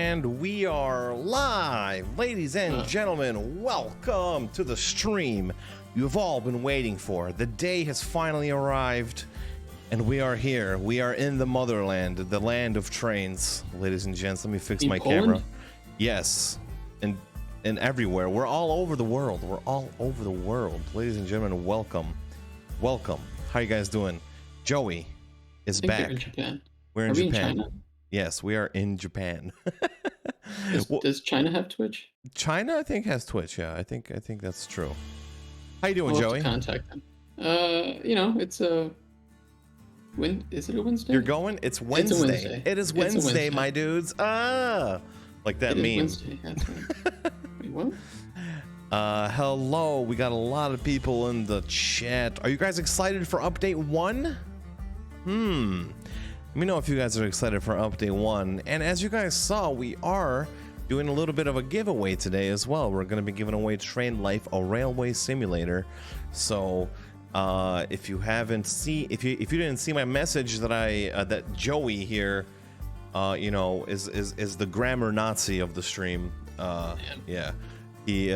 And we are live, ladies and gentlemen. Welcome to the stream you've all been waiting for. The day has finally arrived, and we are here. We are in the motherland, the land of trains, ladies and gents. Let me fix my camera. Yes, and everywhere. We're all over the world. We're all over the world, ladies and gentlemen. Welcome. How you guys doing? Joey is back. We're in Japan. We're in Are we Japan. in China? Yes, we are in Japan. Does China have Twitch? China, I think, has Twitch. Yeah, I think that's true. How you doing, We'll Joey? have to contact them. It's a is it a Wednesday? You're going? It's Wednesday. It's a Wednesday. It is Wednesday, my dudes. Like that it meme. Is Wednesday. That's right. Wait, what? Hello. We got a lot of people in the chat. Are you guys excited for update 1? Let me know if you guys are excited for update 1. And as you guys saw, we are doing a little bit of a giveaway today as well. We're going to be giving away Train Life, a railway simulator. So if you haven't seen, if you didn't see my message that that Joey here, is the grammar Nazi of the stream. Yeah. He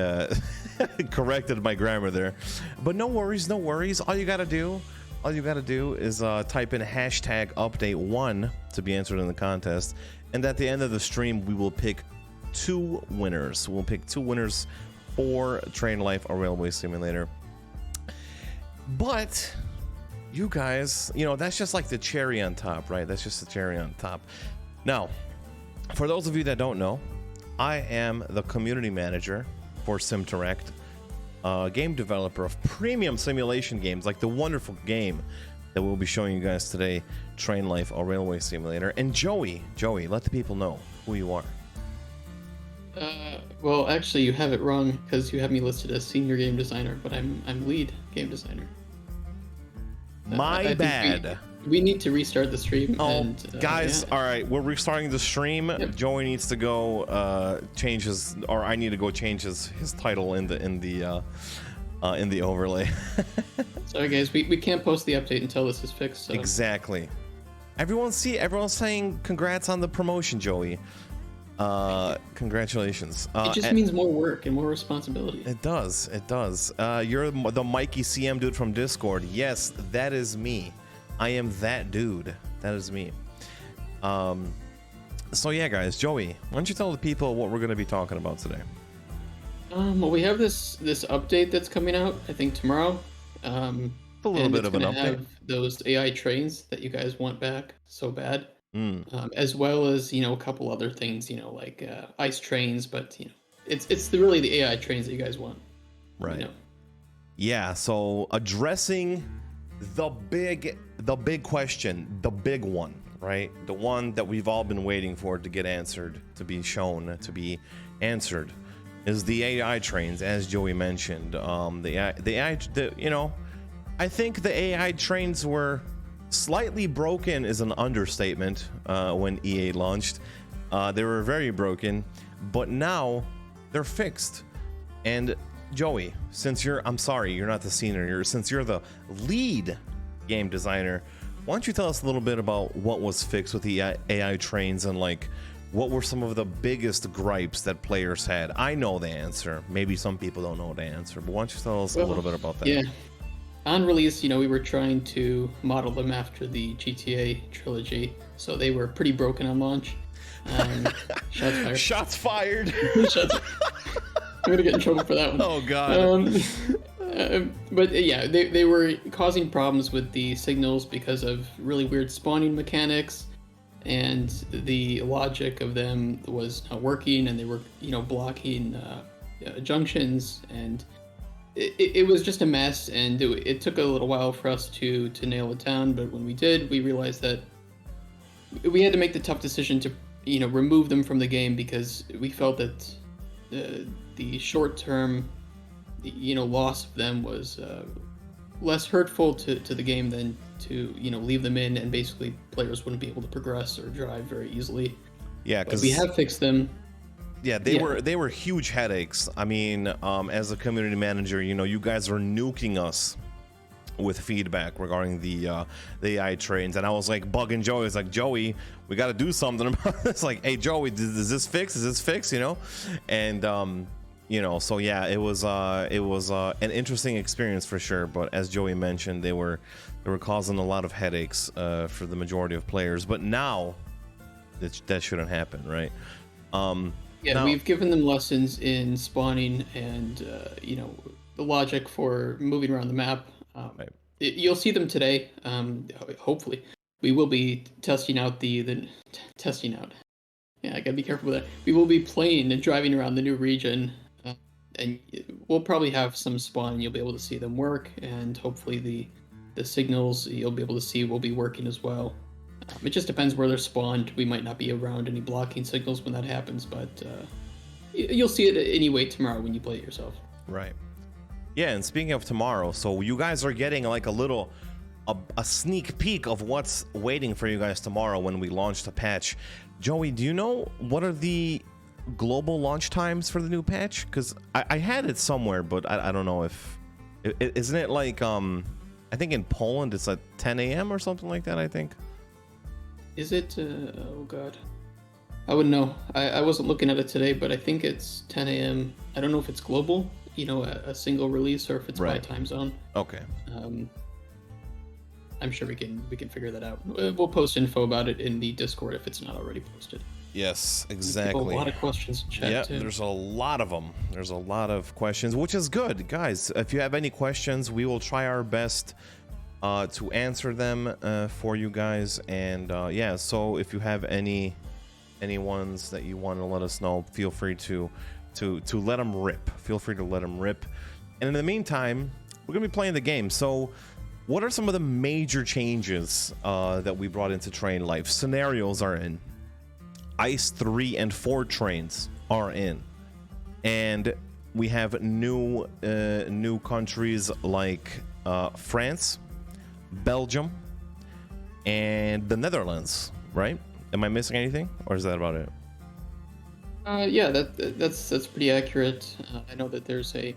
corrected my grammar there, but no worries. All you gotta do is type in hashtag update 1 to be entered in the contest, and at the end of the stream we will pick 2 winners. We'll pick 2 winners for Train Life, a railway simulator. But you guys, that's just like the cherry on top, right? That's just the cherry on top. Now, for those of you that don't know, I am the community manager for SimTirect, game developer of premium simulation games like the wonderful game that we'll be showing you guys today, Train Life, a railway simulator. And Joey, let the people know who you are. Well, actually, you have it wrong because you have me listed as senior game designer, but I'm lead game designer. My bad. We need to restart the stream. Guys, yeah. All right, we're restarting the stream. Yep. Joey needs to go change his, or I need to go change his title in the overlay. Sorry, guys, we can't post the update until this is fixed. So. Exactly. Everyone's saying congrats on the promotion, Joey. Congratulations. It just means more work and more responsibility. It does. You're the Mikey CM dude from Discord. Yes, that is me. I am that dude. That is me. So yeah, guys, Joey, why don't you tell the people what we're going to be talking about today? Well, we have this update that's coming out, I think tomorrow. A little bit of an update. Have those AI trains that you guys want back so bad, as well as a couple other things, like ice trains. But it's really the AI trains that you guys want, right? Yeah. So addressing the big question, the big one, right? The one that we've all been waiting for to get answered, to be shown, to be answered, is the AI trains, as Joey mentioned. I think the AI trains were slightly broken is an understatement when EA launched. They were very broken, but now they're fixed. And Joey, since you're not the senior, since you're the lead game designer, why don't you tell us a little bit about what was fixed with the AI trains and what were some of the biggest gripes that players had? I know the answer. Maybe some people don't know the answer, but why don't you tell us a little bit about that? Yeah. On release, we were trying to model them after the GTA trilogy, so they were pretty broken on launch. Shots fired. I'm gonna get in trouble for that one. Oh god. But yeah, they were causing problems with the signals because of really weird spawning mechanics, and the logic of them was not working, and they were blocking junctions, and it was just a mess, and it took a little while for us to nail it down. But when we did, we realized that we had to make the tough decision to remove them from the game because we felt that the short-term loss of them was less hurtful to the game than to leave them in, and basically players wouldn't be able to progress or drive very easily. Yeah, because we have fixed them. Yeah, they were huge headaches. I mean, as a community manager, you guys are nuking us with feedback regarding the AI trains, and I was like bugging Joey. It's like, Joey, we got to do something about this. Like, hey Joey, is this fix? Is this fix? You know, and you know, so yeah, it was an interesting experience for sure. But as Joey mentioned, they were causing a lot of headaches for the majority of players. But now that shouldn't happen, right? Yeah, now, we've given them lessons in spawning and you know, the logic for moving around the map. Right. You'll see them today. Hopefully, we will be testing out the testing out. Yeah, I gotta be careful with that. We will be playing and driving around the new region, and we'll probably have some spawn. You'll be able to see them work, and hopefully the signals you'll be able to see will be working as well. It just depends where they're spawned. We might not be around any blocking signals when that happens, but you'll see it anyway tomorrow when you play it yourself. Right. Yeah, and speaking of tomorrow, so you guys are getting like a sneak peek of what's waiting for you guys tomorrow when we launch the patch. Joey, do you know what are the global launch times for the new patch? Because I had it somewhere, but I don't know if isn't it like I think in Poland it's at 10 a.m. or something like that, I think. Is it? Oh god, I wouldn't know. I wasn't looking at it today, but I think it's 10 a.m. I don't know if it's global, you know, a single release, or if it's by time zone. Okay. I'm sure we can figure that out. We'll post info about it in the Discord if it's not already posted. Yes, exactly. A lot of questions in chat. Yeah, too. there's a lot of them. There's a lot of questions, which is good, guys. If you have any questions, we will try our best to answer them for you guys. And yeah, so if you have any ones that you want to let us know, feel free to let them rip. Feel free to let them rip. And in the meantime, we're gonna be playing the game. So what are some of the major changes that we brought into Train Life? Scenarios are in. Ice 3 and 4 trains are in, and we have new countries like France, Belgium, and the Netherlands. Right? Am I missing anything, or is that about it? Yeah, that's pretty accurate. I know that there's a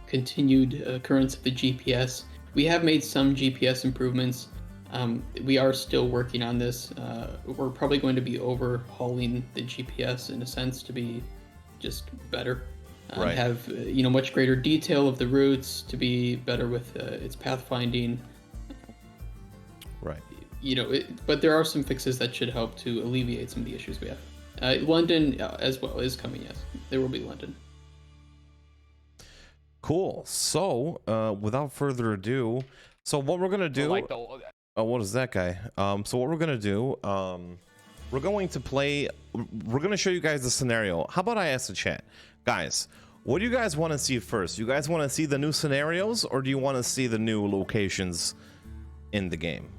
continued occurrence of the GPS. We have made some GPS improvements. We are still working on this. We're probably going to be overhauling the GPS in a sense to be just better. Right. Have you know, much greater detail of the routes, to be better with its pathfinding. Right. You know, but there are some fixes that should help to alleviate some of the issues we have. London as well is coming. Yes, there will be London. Cool. So without further ado, so what we're gonna do? Oh, what is that guy? So what we're gonna do? We're going to play. We're gonna show you guys the scenario. How about I ask the chat, guys? What do you guys want to see first? You guys want to see the new scenarios, or do you want to see the new locations in the game?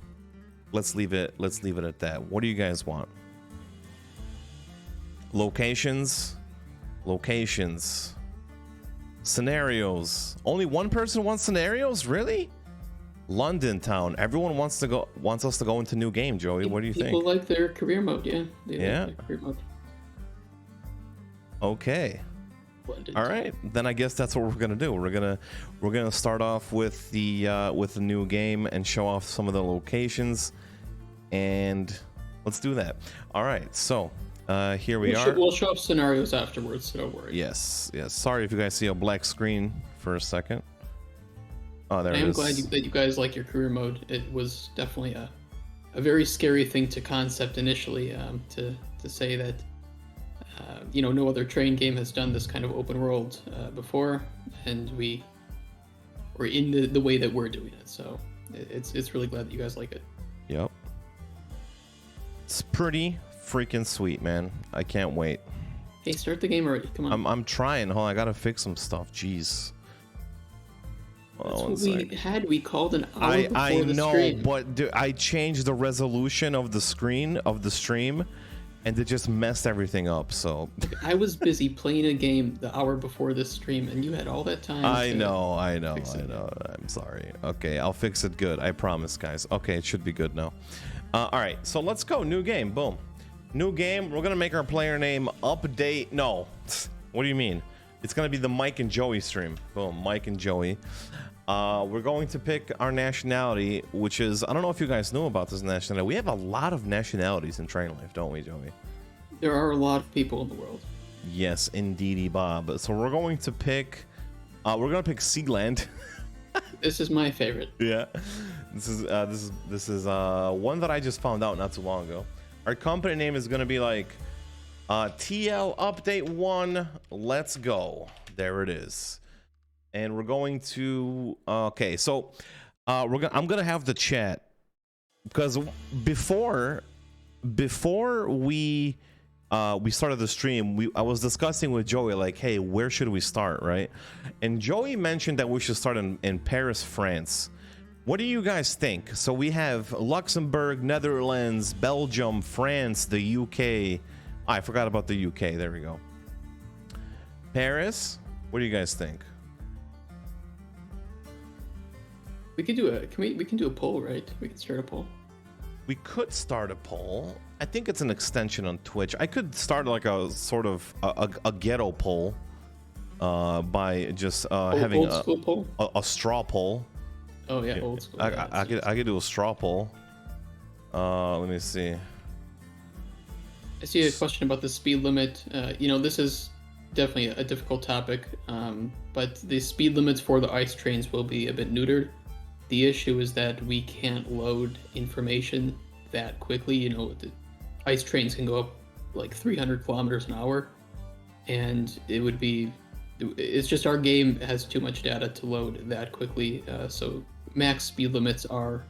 Let's leave it at that. What do you guys want? Locations, scenarios. Only one person wants scenarios, really? London town. Everyone wants us to go into new game. Joey, what do you think? People like their career mode, yeah. Yeah. Like their career mode. Okay. London. All right, then I guess that's what we're gonna do. We're gonna start off with the new game and show off some of the locations, and let's do that. All right, so here we are. We'll show up scenarios afterwards, so don't worry. Yes. Sorry if you guys see a black screen for a second. Oh, there it is. I am glad that you guys like your career mode. It was definitely a very scary thing to concept initially, to say that you know, no other train game has done this kind of open world before, and we're in the way that we're doing it. So it's really glad that you guys like it. Yep. It's pretty freaking sweet, man. I can't wait. Hey, start the game already. Come on. I'm trying. Hold on, I gotta fix some stuff. Jeez. That's what we had. We called an hour before I the know, stream. but I changed the resolution of the screen of the stream, and it just messed everything up. So I was busy playing a game the hour before this stream, and you had all that time. I know. fix it. I'm sorry. Okay, I'll fix it good. I promise, guys. Okay, it should be good now. All right, so let's go. New game. Boom. New game. We're gonna make our player name update. No, what do you mean? It's gonna be the Mike and Joey stream. Boom, Mike and Joey. We're going to pick our nationality, which is, I don't know if you guys know about this nationality. We have a lot of nationalities in Train Life, don't we, Joey? There are a lot of people in the world. Yes, indeedy, Bob. So we're going to pick Sealand. This is my favorite. Yeah, this is one that I just found out not too long ago. Our company name is gonna be like TL Update 1. Let's go. There it is. And we're going to okay. So I'm gonna have the chat because before we started the stream, I was discussing with Joey like, hey, where should we start, right? And Joey mentioned that we should start in Paris, France. What do you guys think? So we have Luxembourg, Netherlands, Belgium, France, the UK. I forgot about the UK. There we go. Paris. What do you guys think? We could do we can do a poll, right? We can start a poll. We could start a poll. I think it's an extension on Twitch. I could start like a sort of a ghetto poll by just having old school poll? a straw poll. Oh yeah, old school. I could do a straw poll. Let me see. I see a question about the speed limit. This is definitely a difficult topic, but the speed limits for the ice trains will be a bit neutered. The issue is that we can't load information that quickly. The ice trains can go up like 300 kilometers an hour, and it's just our game has too much data to load that quickly. So max speed limits are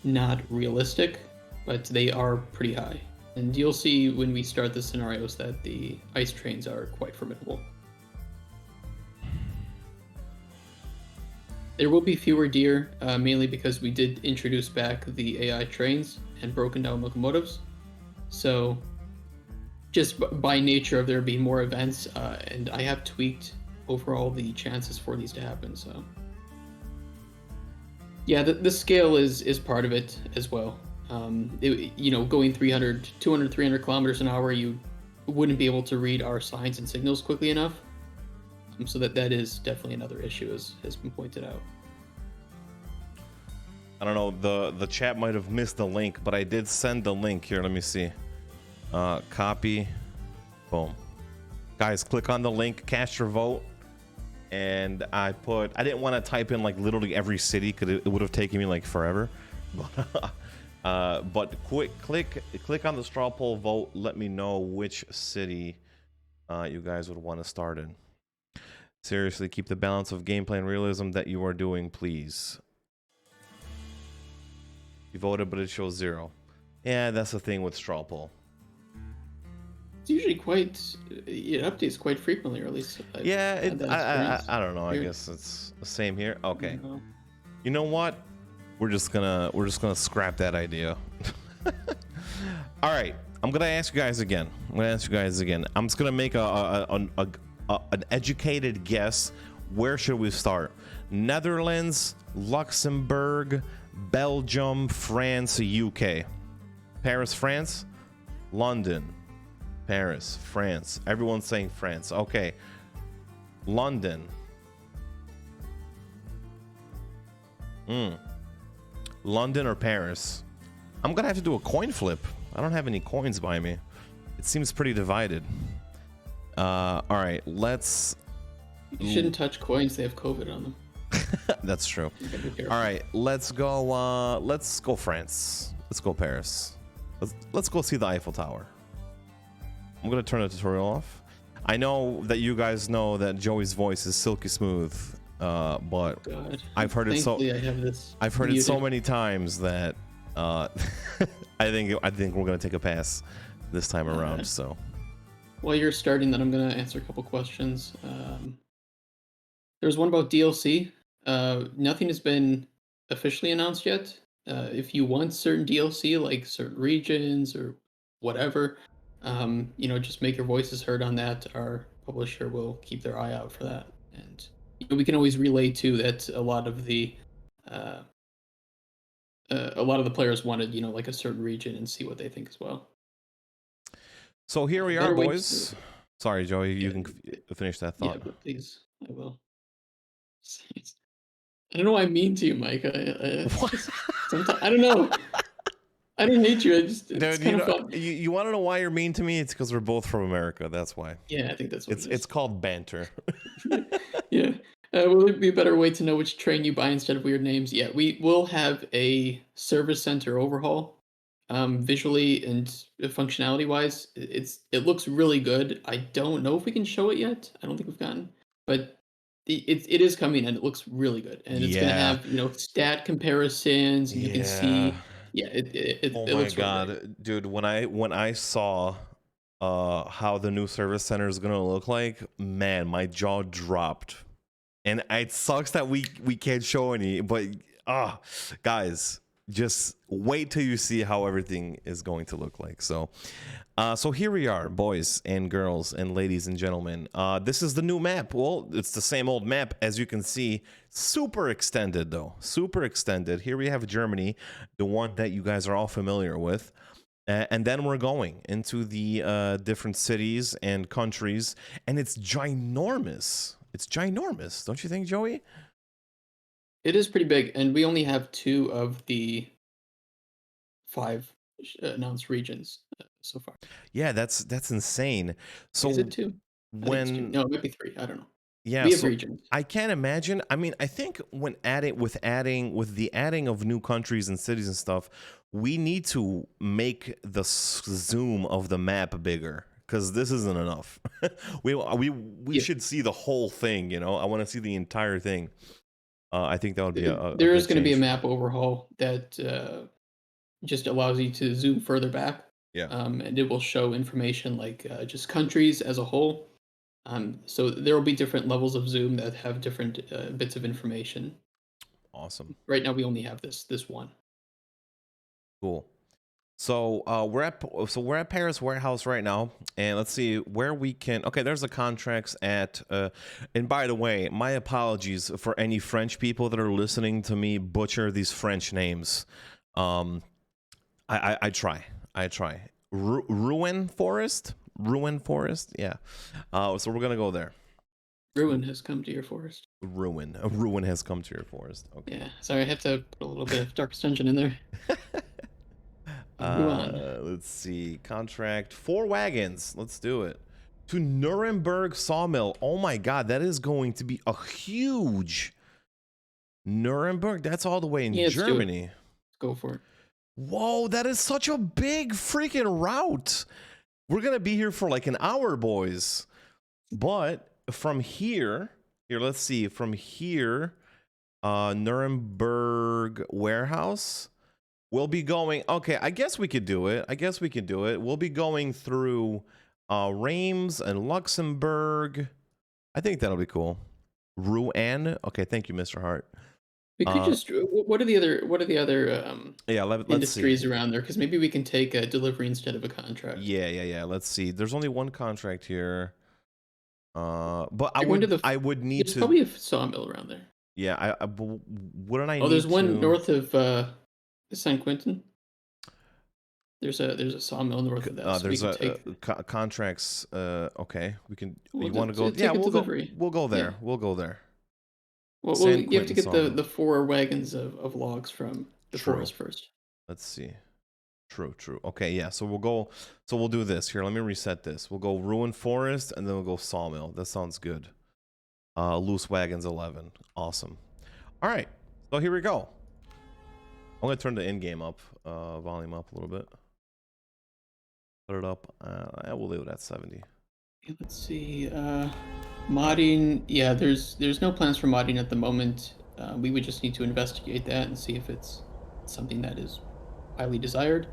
not realistic, but they are pretty high. And you'll see when we start the scenarios that the ice trains are quite formidable. There will be fewer deer, mainly because we did introduce back the AI trains and broken down locomotives. So just by nature of there being more events, and I have tweaked overall the chances for these to happen. So yeah, the scale is part of it as well. Going 200, 300 kilometers an hour, you wouldn't be able to read our signs and signals quickly enough. So that is definitely another issue, as has been pointed out. I don't know, the chat might have missed the link, but I did send the link here. Let me see. Copy. Boom. Guys, click on the link, cast your vote. And I didn't want to type in like literally every city because it would have taken me like forever. But click on the straw poll vote. Let me know which city you guys would want to start in. Seriously, keep the balance of gameplay and realism that you are doing, please. You voted, but it shows 0. Yeah, that's the thing with straw poll. It's usually it updates quite frequently, or at least I don't know. I guess it's the same here. Okay. You know what? We're just gonna scrap that idea. All right, I'm gonna ask you guys again. I'm just gonna make an educated guess. Where should we start? Netherlands, Luxembourg, Belgium, France, UK. Paris, France. London, Paris, France. Everyone's saying France. Okay. London. London or Paris? I'm gonna have to do a coin flip. I don't have any coins by me. It seems pretty divided. All right, let's. You shouldn't touch coins; they have COVID on them. That's true. All right, let's go. Let's go France. Let's go Paris. Let's go see the Eiffel Tower. I'm gonna turn the tutorial off. I know that you guys know that Joey's voice is silky smooth. But God. I've heard it so. I've heard it so many times that I think we're gonna take a pass this time around. So while you're starting, then I'm gonna answer a couple questions. There's one about DLC. Nothing has been officially announced yet. If you want certain DLC, like certain regions or whatever, just make your voices heard on that. Our publisher will keep their eye out for that, and we can always relay too that a lot of the players wanted, like a certain region and see what they think as well. So here we are, boys. Sorry, Joey, you can finish that thought. Yeah, please, I will. I don't know why I'm mean to you, Mike. What? Sometimes I don't know. I don't hate you. I just it's Dude, you kind of know, fun. you want to know why you're mean to me? It's because we're both from America. That's why. Yeah, I think that's what it It's is. called banter. Yeah. Will there be a better way to know which train you buy instead of weird names? Yeah, we will have a service center overhaul. Visually and functionality wise, it looks really good. I don't know if we can show it yet. I don't think we've gotten, but it is coming and it looks really good. And it's gonna Yeah. have stat comparisons and you can Yeah. see. Yeah, Oh it my looks really great. God, dude, when I saw how the new service center is gonna look like, man, my jaw dropped. And it sucks that we can't show any, but guys, just wait till you see how everything is going to look like. So here we are, boys and girls and ladies and gentlemen. This is the new map. Well, it's the same old map, as you can see. Super extended, though. Super extended. Here we have Germany, the one that you guys are all familiar with. And then we're going into the different cities and countries, and it's ginormous. It's ginormous, don't you think, Joey? It is pretty big, and we only have two of the five announced regions so far. Yeah, that's insane. Is So it two? I think it's two. when No, it might be three. I don't know. yeah, We have so regions. I can't imagine. I mean, I think when with the adding of new countries and cities and stuff, we need to make the zoom of the map bigger because this isn't enough. We Yeah. should see the whole thing. I want to see the entire thing. I think that would be a There is good going to be a change. map overhaul that just allows you to zoom further back, Yeah, and it will show information like just countries as a whole. So there will be different levels of zoom that have different bits of information. awesome, Right now, we only have this one. cool. So we're at Paris warehouse right now, and let's see where we can. Okay, there's the contracts at. And by the way, my apologies for any French people that are listening to me butcher these French names. I try. Ruin Forest, yeah. So we're gonna go there. Ruin has come to your forest. Ruin, a ruin has come to your forest. Okay. Yeah, sorry, I have to put a little bit of Darkest Dungeon in there. Ruan. Let's see. Contract 4 wagons. Let's do it. To Nuremberg Sawmill. Oh my God, that is going to be a huge Nuremberg. That's all the way in Yeah, let's do it. Germany. Let's go for it. Whoa, that is such a big freaking route. We're gonna be here for like an hour, boys. But from here, let's see. From here, Nuremberg warehouse. We'll be going. Okay, I guess we could do it. We'll be going through Reims and Luxembourg. I think that'll be cool. Rouen. Okay, thank you, Mr. Hart. We could just. What are the other Yeah, let's see. industries around there? Because maybe we can take a delivery instead of a contract. Yeah. Let's see. There's only one contract here. But I You're going to would I would need There's to. probably a sawmill around there. Yeah, wouldn't I Oh, need there's one to? north of San Quentin. There's a sawmill north of that. So we There's can take. contracts. Okay, we can. We'll You want to go? take Yeah, a delivery. We'll go there. Yeah. We'll go there. Well, San you have to Quentin get sawmill. the 4 wagons of logs from the True. forest first. Let's see. True. Okay, yeah. So we'll go. So we'll do this here. Let me reset this. We'll go ruin forest and then we'll go sawmill. That sounds good. Loose wagons 11. Awesome. All right. So here we go. I'm gonna turn the in-game up, volume up a little bit. Put it up. I will leave it at 70. Okay, let's see. Modding. Yeah, there's no plans for modding at the moment. We would just need to investigate that and see if it's something that is highly desired.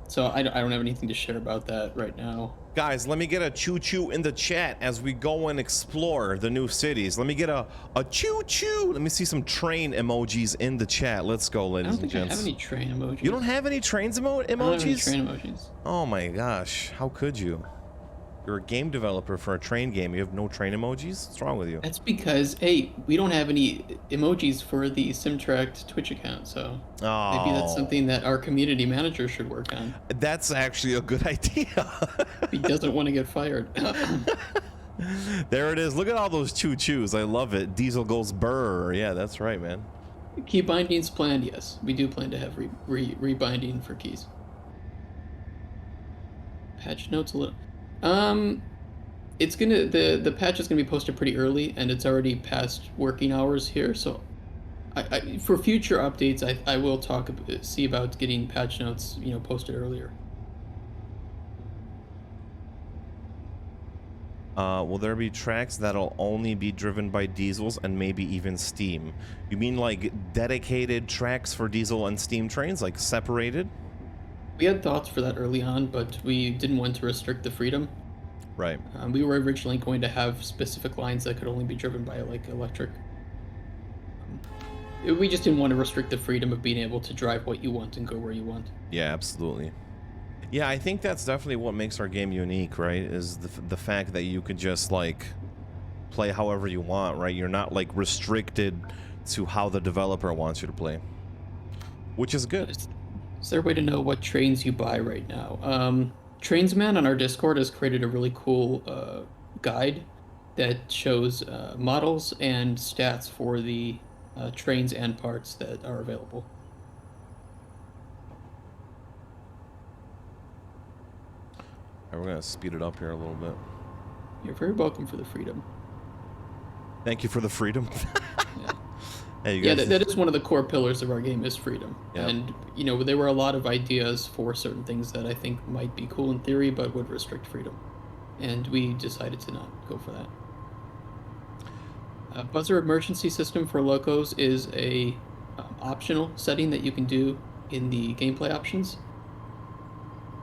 So I don't have anything to share about that right now. Guys, let me get a choo-choo in the chat as we go and explore the new cities. Let me get a choo-choo. Let me see some train emojis in the chat. Let's go, I ladies don't and think I gents. have any train emojis. You don't have any trains emojis? I don't have any train emojis. Oh my gosh, how could you? You're a game developer for a train game. You have no train emojis? What's wrong with you? That's because, hey, we don't have any emojis for the Simtract Twitch account, so maybe that's something that our community manager should work on. That's actually a good idea. He doesn't want to get fired. There it is. Look at all those choo-choos. I love it. Diesel goes burr. Yeah, that's right, man. Key bindings planned, yes. We do plan to have rebinding for keys. Patch notes a little. It's gonna the patch is gonna be posted pretty early, and it's already past working hours here. So, for future updates, I will see about getting patch notes, posted earlier. Will there be tracks that'll only be driven by diesels and maybe even steam? You mean like dedicated tracks for diesel and steam trains, like separated? We had thoughts for that early on, but we didn't want to restrict the freedom. Right. We were originally going to have specific lines that could only be driven by like electric. We just didn't want to restrict the freedom of being able to drive what you want and go where you want. Yeah, absolutely. Yeah, I think that's definitely what makes our game unique, right? Is the fact that you could just like play however you want, right? You're not like restricted to how the developer wants you to play, which is good. Is there a way to know what trains you buy right now? Trainsman on our Discord has created a really cool guide that shows models and stats for the trains and parts that are available. We're gonna speed it up here a little bit. You're very welcome for the freedom. Thank you for the freedom. Yeah. Hey, you guys. That is one of the core pillars of our game is freedom. Yep. And, there were a lot of ideas for certain things that I think might be cool in theory, but would restrict freedom. And we decided to not go for that. Buzzer emergency system for locos is a optional setting that you can do in the gameplay options.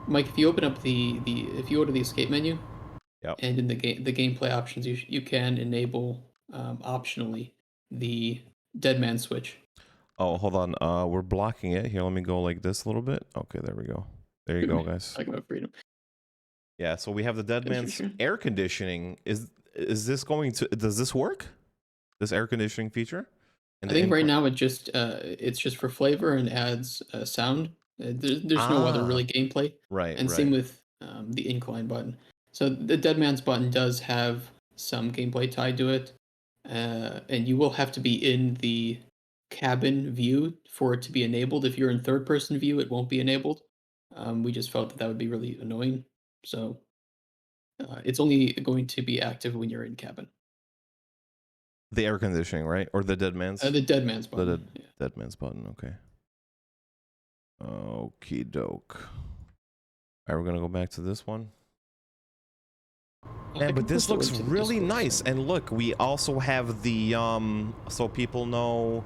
Mike, if you open up if you go to the escape menu, Yep. and in the gameplay options, you can enable optionally the dead man switch. Oh, hold on. We're blocking it here. Let me go like this a little bit. Okay, there we go. There you go, guys. Talking about freedom. Yeah, so we have the dead man's air conditioning. Is this going to? Does this work? This air conditioning feature? I think right now it's just for flavor and adds sound. There's no other really gameplay. Right. And same with the incline button. So the dead man's button does have some gameplay tied to it, and you will have to be in the cabin view for it to be enabled. If you're in third person view, it won't be enabled. We just felt that would be really annoying. So it's only going to be active when you're in cabin. The air conditioning, right? Or the dead man's? The dead man's button. The dead man's button, okay. Okie doke. Alright, we're gonna go back to this one. Yeah, but this looks really nice. And look, we also have the so people know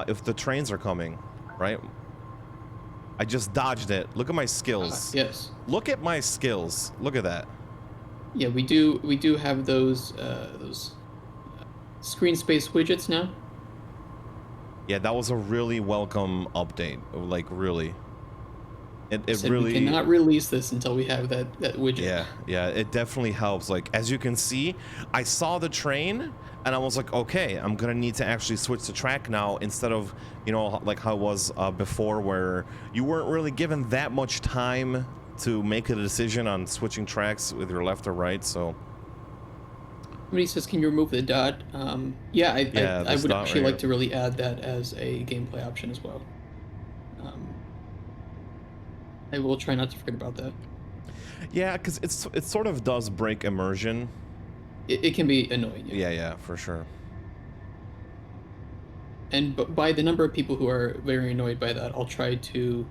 if the trains are coming, right? I just dodged it. Look at my skills. Yes. Look at my skills. Look at that. Yeah, we do have those screen space widgets now. Yeah, that was a really welcome update. Like really. It really, we cannot release this until we have that widget. Yeah, it definitely helps. Like, as you can see, I saw the train and I was like, okay, I'm gonna need to actually switch the track now instead of, like how it was before, where you weren't really given that much time to make a decision on switching tracks with your left or right. So somebody says, can you remove the dot? I would actually like to really add that as a gameplay option as well. I will try not to forget about that. Yeah, because it sort of does break immersion. It can be annoying. Yeah, for sure. And by the number of people who are very annoyed by that, I'll try to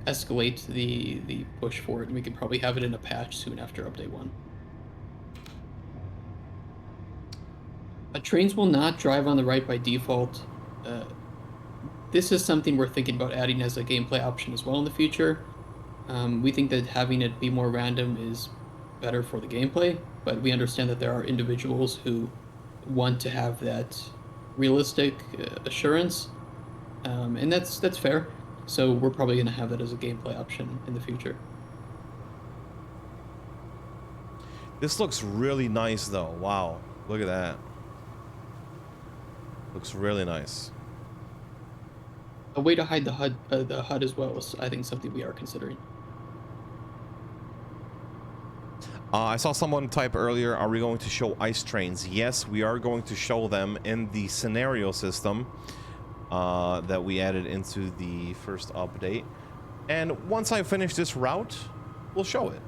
escalate the push for it, and we can probably have it in a patch soon after update 1. Trains will not drive on the right by default. This is something we're thinking about adding as a gameplay option as well in the future. We think that having it be more random is better for the gameplay, but we understand that there are individuals who want to have that realistic assurance, and that's fair. So we're probably going to have that as a gameplay option in the future. This looks really nice, though. Wow, look at that. Looks really nice. A way to hide the HUD as well is, I think, something we are considering. I saw someone type earlier, are we going to show ice trains? Yes, we are going to show them in the scenario system that we added into the first update. And once I finish this route, we'll show it.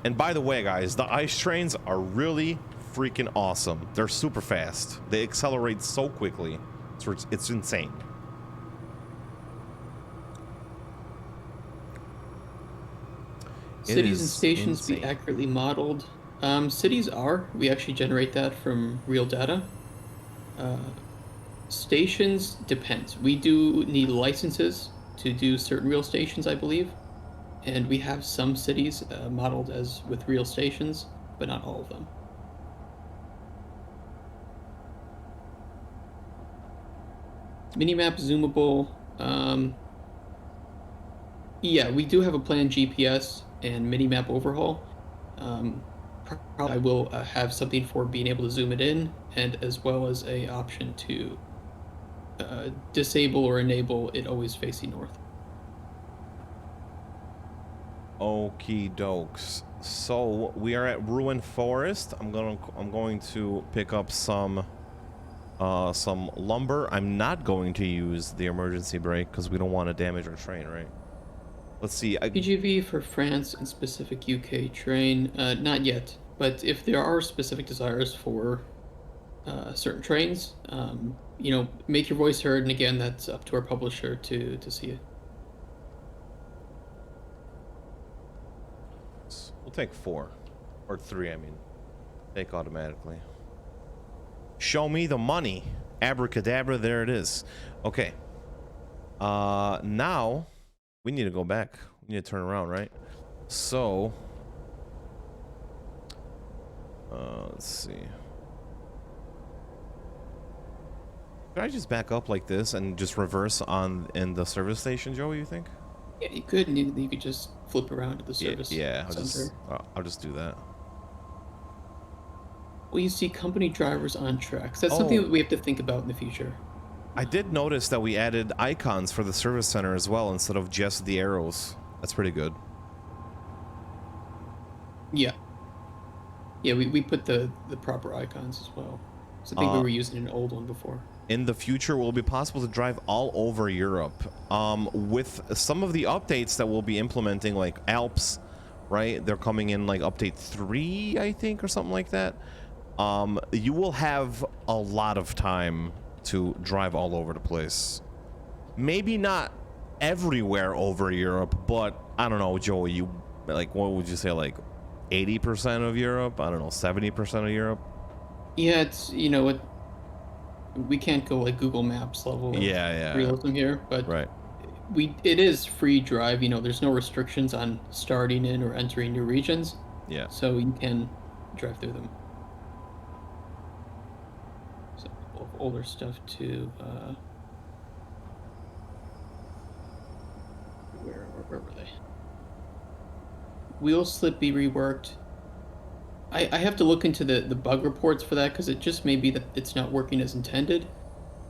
And by the way, guys, the ice trains are really freaking awesome. They're super fast. They accelerate so quickly. It's insane. Cities and stations be accurately modeled. Cities are. We actually generate that from real data. Stations depends. We do need licenses to do certain real stations, I believe. And we have some cities modeled as with real stations, but not all of them. Minimap zoomable. Yeah, we do have a planned GPS and minimap overhaul. I will have something for being able to zoom it in, and as well as a option to disable or enable it always facing north. Okie dokes. So we are at Ruin Forest. I'm going to pick up some lumber. I'm not going to use the emergency brake because we don't want to damage our train, right? Let's see. PGV for France and specific UK train, not yet. But if there are specific desires for certain trains, you know, make your voice heard. And again, that's up to our publisher to see it. We'll take 4 or 3. I mean, take automatically. Show me the money. Abracadabra. There it is. Okay. Now we need to go back. We need to turn around, right? So, let's see. Could I just back up like this and just reverse in the service station, Joey, you think? Yeah, you could, and you could just flip around to the service. Yeah, I'll just do that. Well, you see company drivers on tracks. That's something that we have to think about in the future. I did notice that we added icons for the service center as well instead of just the arrows. That's pretty good. Yeah. Yeah, we put the proper icons as well. So I think we were using an old one before. In the future, will be possible to drive all over Europe. With some of the updates that we'll be implementing, like Alps, right? They're coming in like update 3, I think, or something like that. You will have a lot of time to drive all over the place. Maybe not everywhere over Europe, but I don't know, Joey, you like, what would you say, like 80% of Europe? I don't know, 70% of Europe? Yeah, it's, you know, what we can't go like Google Maps level realism here, but right. It is free drive, you know, there's no restrictions on starting in or entering new regions. Yeah. So you can drive through them. So older stuff too. Where were they? Wheel slip be reworked. I have to look into the bug reports for that, because it just may be that it's not working as intended.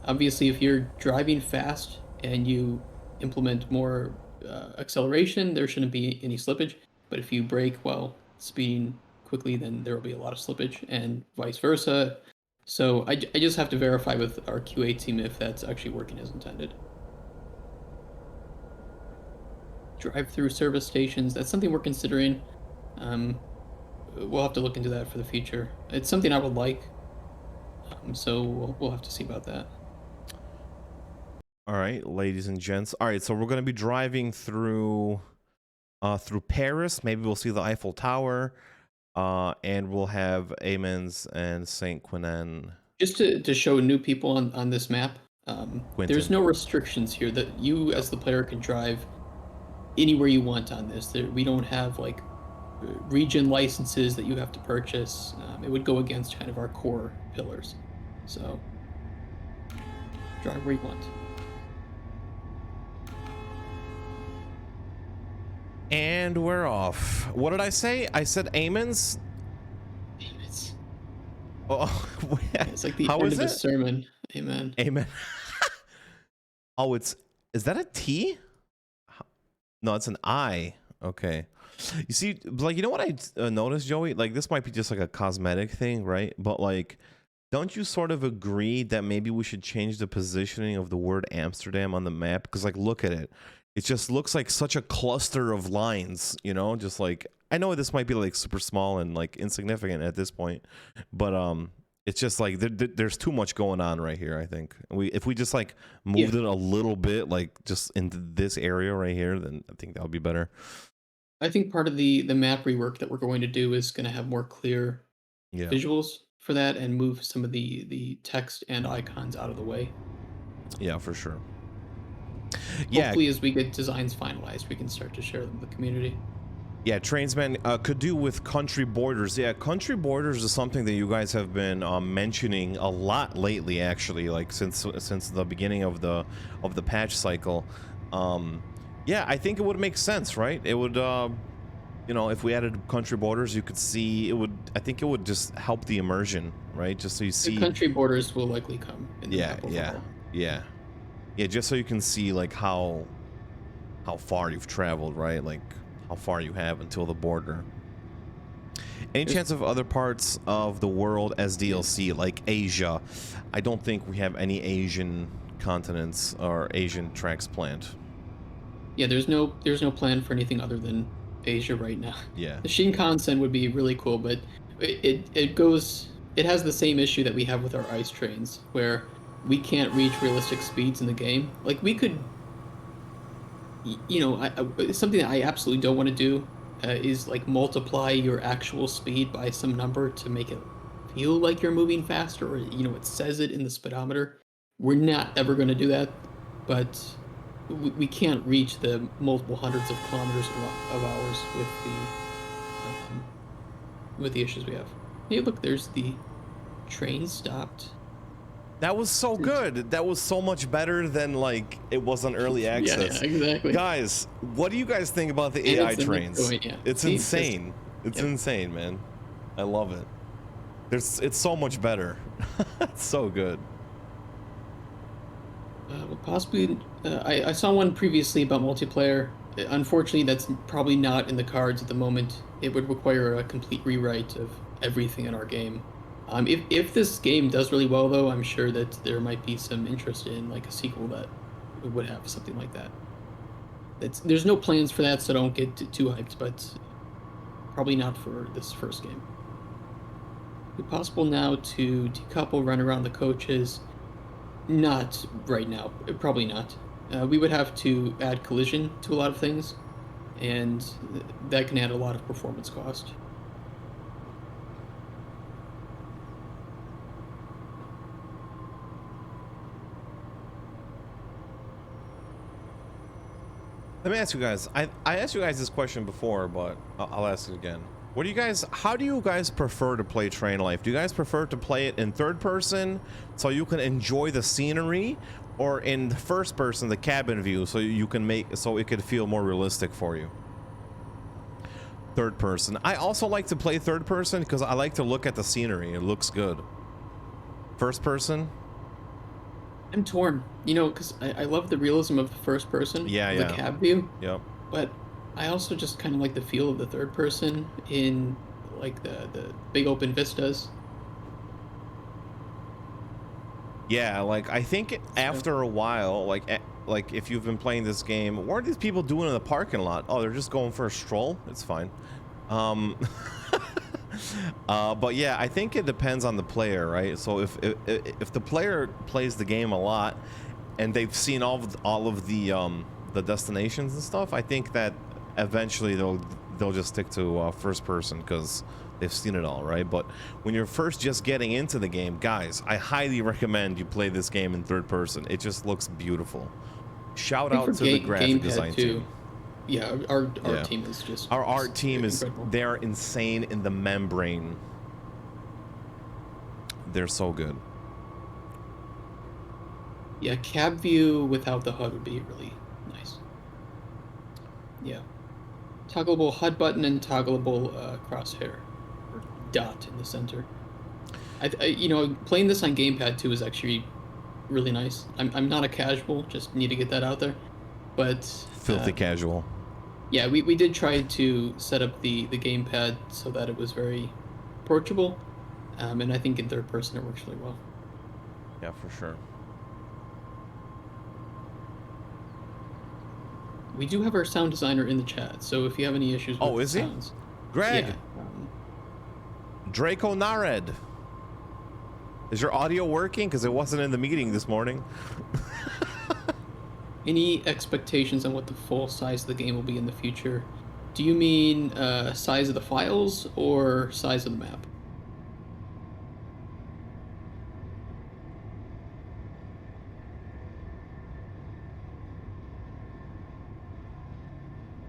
Obviously, if you're driving fast and you implement more acceleration, there shouldn't be any slippage. But if you brake while speeding quickly, then there will be a lot of slippage, and vice versa. So I just have to verify with our QA team if that's actually working as intended. Drive-through service stations, that's something we're considering. We'll have to look into that for the future. It's something I would like, so we'll have to see about that. All right, ladies and gents. All right, so we're going to be driving through Paris. Maybe we'll see the Eiffel Tower, and we'll have Amiens and Saint Quentin. Just to show new people on this map, there's no restrictions here that you as the player can drive anywhere you want on this. We don't have like region licenses that you have to purchase. It would go against kind of our core pillars. So drive where you want. And we're off. What did I say? I said Amiens? Amiens. Oh, it's like the end of the sermon. Amen. Amen. Oh, is that a T? No, it's an I. Okay. You see, like, you know what I noticed, Joey? Like, this might be just like a cosmetic thing, right? But like, don't you sort of agree that maybe we should change the positioning of the word Amsterdam on the map? Because like, look at it. It just looks like such a cluster of lines, you know? Just like, I know this might be like super small and like insignificant at this point, but it's just like there's too much going on right here. I think if we just like moved it a little bit, like just into this area right here, then I think that would be better. I think part of the map rework that we're going to do is going to have more clear Yeah. visuals for that and move some of the text and icons out of the way. Yeah, for sure. Yeah. Hopefully, as we get designs finalized, we can start to share them with the community. Yeah, Trainsman could do with country borders. Yeah, country borders is something that you guys have been mentioning a lot lately, actually, like since the beginning of the patch cycle. Yeah, I think it would make sense, right? It would, you know, if we added country borders, you could see it would. I think it would just help the immersion, right? Just so you see. The country borders will likely come. In the Yeah, map yeah, overall. yeah, yeah. Just so you can see like how far you've traveled, right? Like how far you have until the border. Any chance of other parts of the world as DLC, like Asia? I don't think we have any Asian continents or Asian tracks planned. Yeah, there's no plan for anything other than Asia right now. Yeah. The Shinkansen would be really cool, but it has the same issue that we have with our ice trains, where we can't reach realistic speeds in the game. Like we could, you know, something that I absolutely don't want to do is like multiply your actual speed by some number to make it feel like you're moving faster, or you know, it says it in the speedometer. We're not ever going to do that, but we can't reach the multiple hundreds of kilometers of hours with the issues we have. Hey, look, there's the train stopped. That was so good. That was so much better than like it was on early access. Yeah, exactly. Guys, what do you guys think about the AI trains? Yeah. It's insane. It's insane, man. I love it. It's so much better. It's so good. Well, possibly, I saw one previously about multiplayer. Unfortunately, that's probably not in the cards at the moment. It would require a complete rewrite of everything in our game. If this game does really well, though, I'm sure that there might be some interest in like a sequel that would have something like that. There's no plans for that, so don't get too hyped. But probably not for this first game. Is it possible now to decouple, run around the coaches? Not right now. Probably not. We would have to add collision to a lot of things, and that can add a lot of performance cost. Let me ask you guys. I asked you guys this question before, but I'll ask it again. How do you guys prefer to play Train Life? Do you guys prefer to play it in third person so you can enjoy the scenery, or in the first person, the cabin view, so you can so it could feel more realistic for you? Third person. I also like to play third person because I like to look at the scenery. It looks good. First person? I'm torn, you know, because I love the realism of the first person, the cab view. Yep. But I also just kind of like the feel of the third person in like the big open vistas. Yeah, like I think after a while, like if you've been playing this game, what are these people doing in the parking lot? Oh, they're just going for a stroll. It's fine. But yeah, I think it depends on the player, right? So if the player plays the game a lot and they've seen all of the destinations and stuff, I think that eventually they'll just stick to first person because they've seen it all, right? But when you're first just getting into the game, guys, I highly recommend you play this game in third person. It just looks beautiful. Shout out to the graphic design team. Yeah, our team is just our art team is incredible. They're insane in the membrane. They're so good. Yeah, cab view without the HUD would be really nice. Yeah, toggleable HUD button and toggleable crosshair or dot in the center. You know, playing this on gamepad too is actually really nice. I'm not a casual, just need to get that out there. But Filthy casual. Yeah, we did try to set up the gamepad so that it was very approachable, and I think in third person it works really well. Yeah, for sure. We do have our sound designer in the chat, so if you have any issues Oh, with the is he? sounds, Greg, yeah. Draco Nared. Is your audio working? Because it wasn't in the meeting this morning. Any expectations on what the full size of the game will be in the future? Do you mean size of the files or size of the map?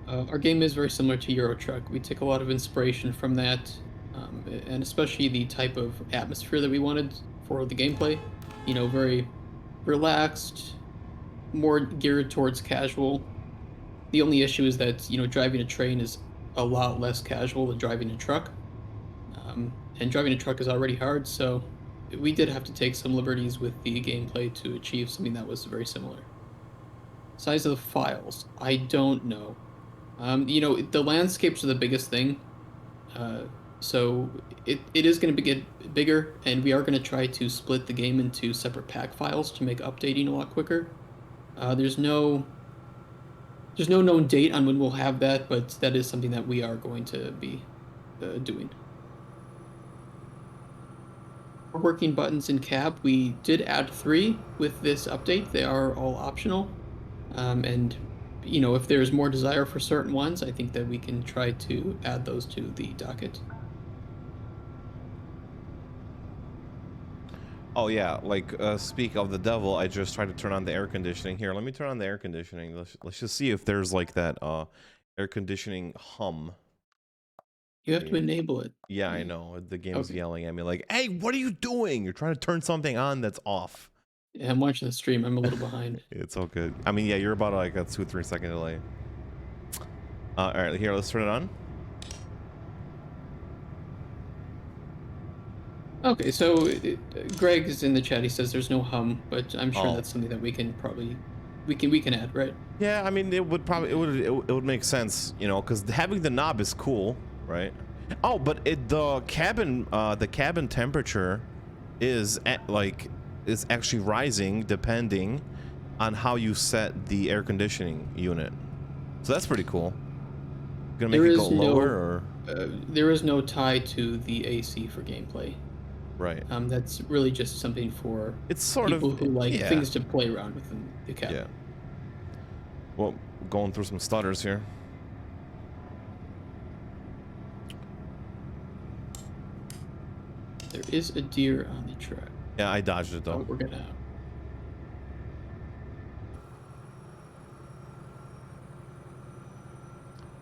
Our game is very similar to Euro Truck. We take a lot of inspiration from that, and especially the type of atmosphere that we wanted for the gameplay. You know, very relaxed, more geared towards casual. The only issue is that, you know, driving a train is a lot less casual than driving a truck. And driving a truck is already hard, so we did have to take some liberties with the gameplay to achieve something that was very similar. Size of the files, I don't know. You know, the landscapes are the biggest thing. Uh, so it is going to get bigger, and we are going to try to split the game into separate pack files to make updating a lot quicker. There's no known date on when we'll have that, but that is something that we are going to be doing. For working buttons in cab, we did add 3 with this update. They are all optional, and you know, if there's more desire for certain ones, I think that we can try to add those to the docket. Oh yeah, like speak of the devil, I just tried to turn on the air conditioning. Here, let me turn on the air conditioning. Let's just see if there's like that air conditioning hum. You have to enable it. Yeah, I know. The game's Okay. yelling at me like, "Hey, what are you doing? You're trying to turn something on that's off." Yeah, I'm watching the stream. I'm a little behind. It's all good. I mean, yeah, you're about like a 2-3 second delay. All right, here, let's turn it on. Okay, so Greg is in the chat. He says there's no hum, but I'm sure Oh. that's something that we can probably we can add, right? Yeah, I mean, it would make sense, you know, because having the knob is cool, right? Oh, but the cabin temperature is is actually rising depending on how you set the air conditioning unit. So that's pretty cool. Gonna make There it go is lower no or there is no tie to the AC for gameplay. right? That's really just something for It's sort of people who like yeah, things to play around with in the cab. yeah. Well, going through some stutters here. There is a deer on the track. Yeah, I dodged it Oh, though. we're gonna.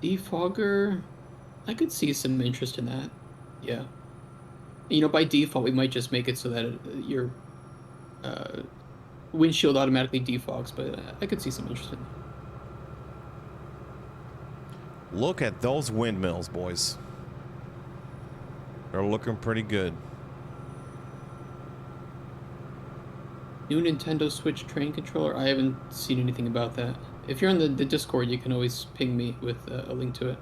Defogger, I could see some interest in that. Yeah. You know, by default, we might just make it so that your uh, windshield automatically defogs, but I could see some interest in that. Look at those windmills, boys. They're looking pretty good. New Nintendo Switch train controller? I haven't seen anything about that. If you're on the Discord, you can always ping me with a link to it.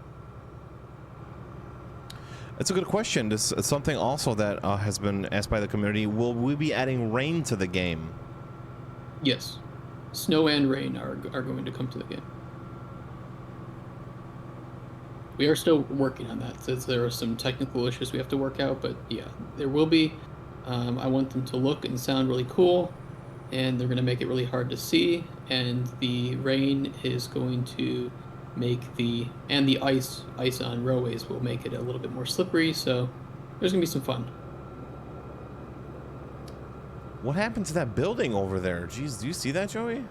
That's a good question. This is something also that has been asked by the community. Will we be adding rain to the game? Yes. Snow and rain are going to come to the game. We are still working on that, since there are some technical issues we have to work out, but yeah, there will be. I want them to look and sound really cool, and they're going to make it really hard to see, and the rain is going to make the ice on roadways will make it a little bit more slippery, so there's going to be some fun. What happened to that building over there? Jeez, do you see that, Joey?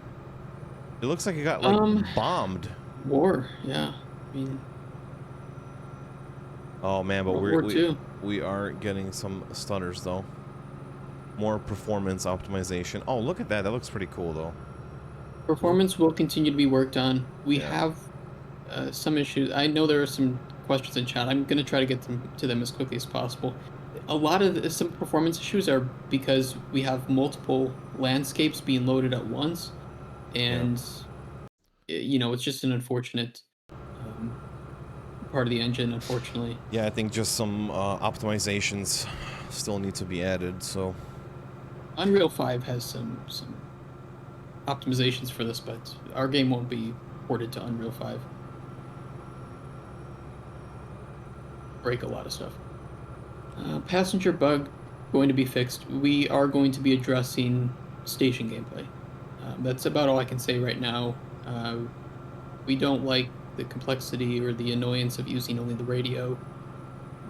It looks like it got like bombed. War, yeah. I mean, Oh man, but World War II. we are getting some stutters though. More performance optimization. Oh, look at that. That looks pretty cool though. Performance will continue to be worked on. We Yeah. have some issues. I know there are some questions in chat. I'm going to try to get to them as quickly as possible. A lot of some performance issues are because we have multiple landscapes being loaded at once, and you know, it's just an unfortunate part of the engine, unfortunately. Yeah, I think just some optimizations still need to be added. So Unreal 5 has some optimizations for this, but our game won't be ported to Unreal 5. Break a lot of stuff. Passenger bug going to be fixed. We are going to be addressing station gameplay. That's about all I can say right now. We don't like the complexity or the annoyance of using only the radio,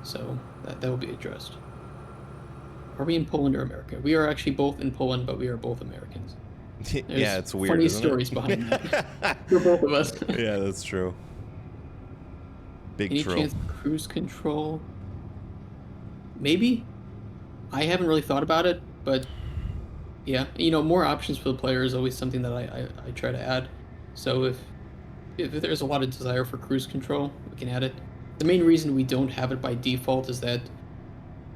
so that will be addressed. Are we in Poland or America? We are actually both in Poland, but we are both Americans. yeah, it's weird. Funny Isn't stories it? behind that for both of us. Yeah, that's true. Big Any true. chance of cruise control? Maybe. I haven't really thought about it, but yeah, more options for the player is always something that I try to add. So if there's a lot of desire for cruise control, we can add it. The main reason we don't have it by default is that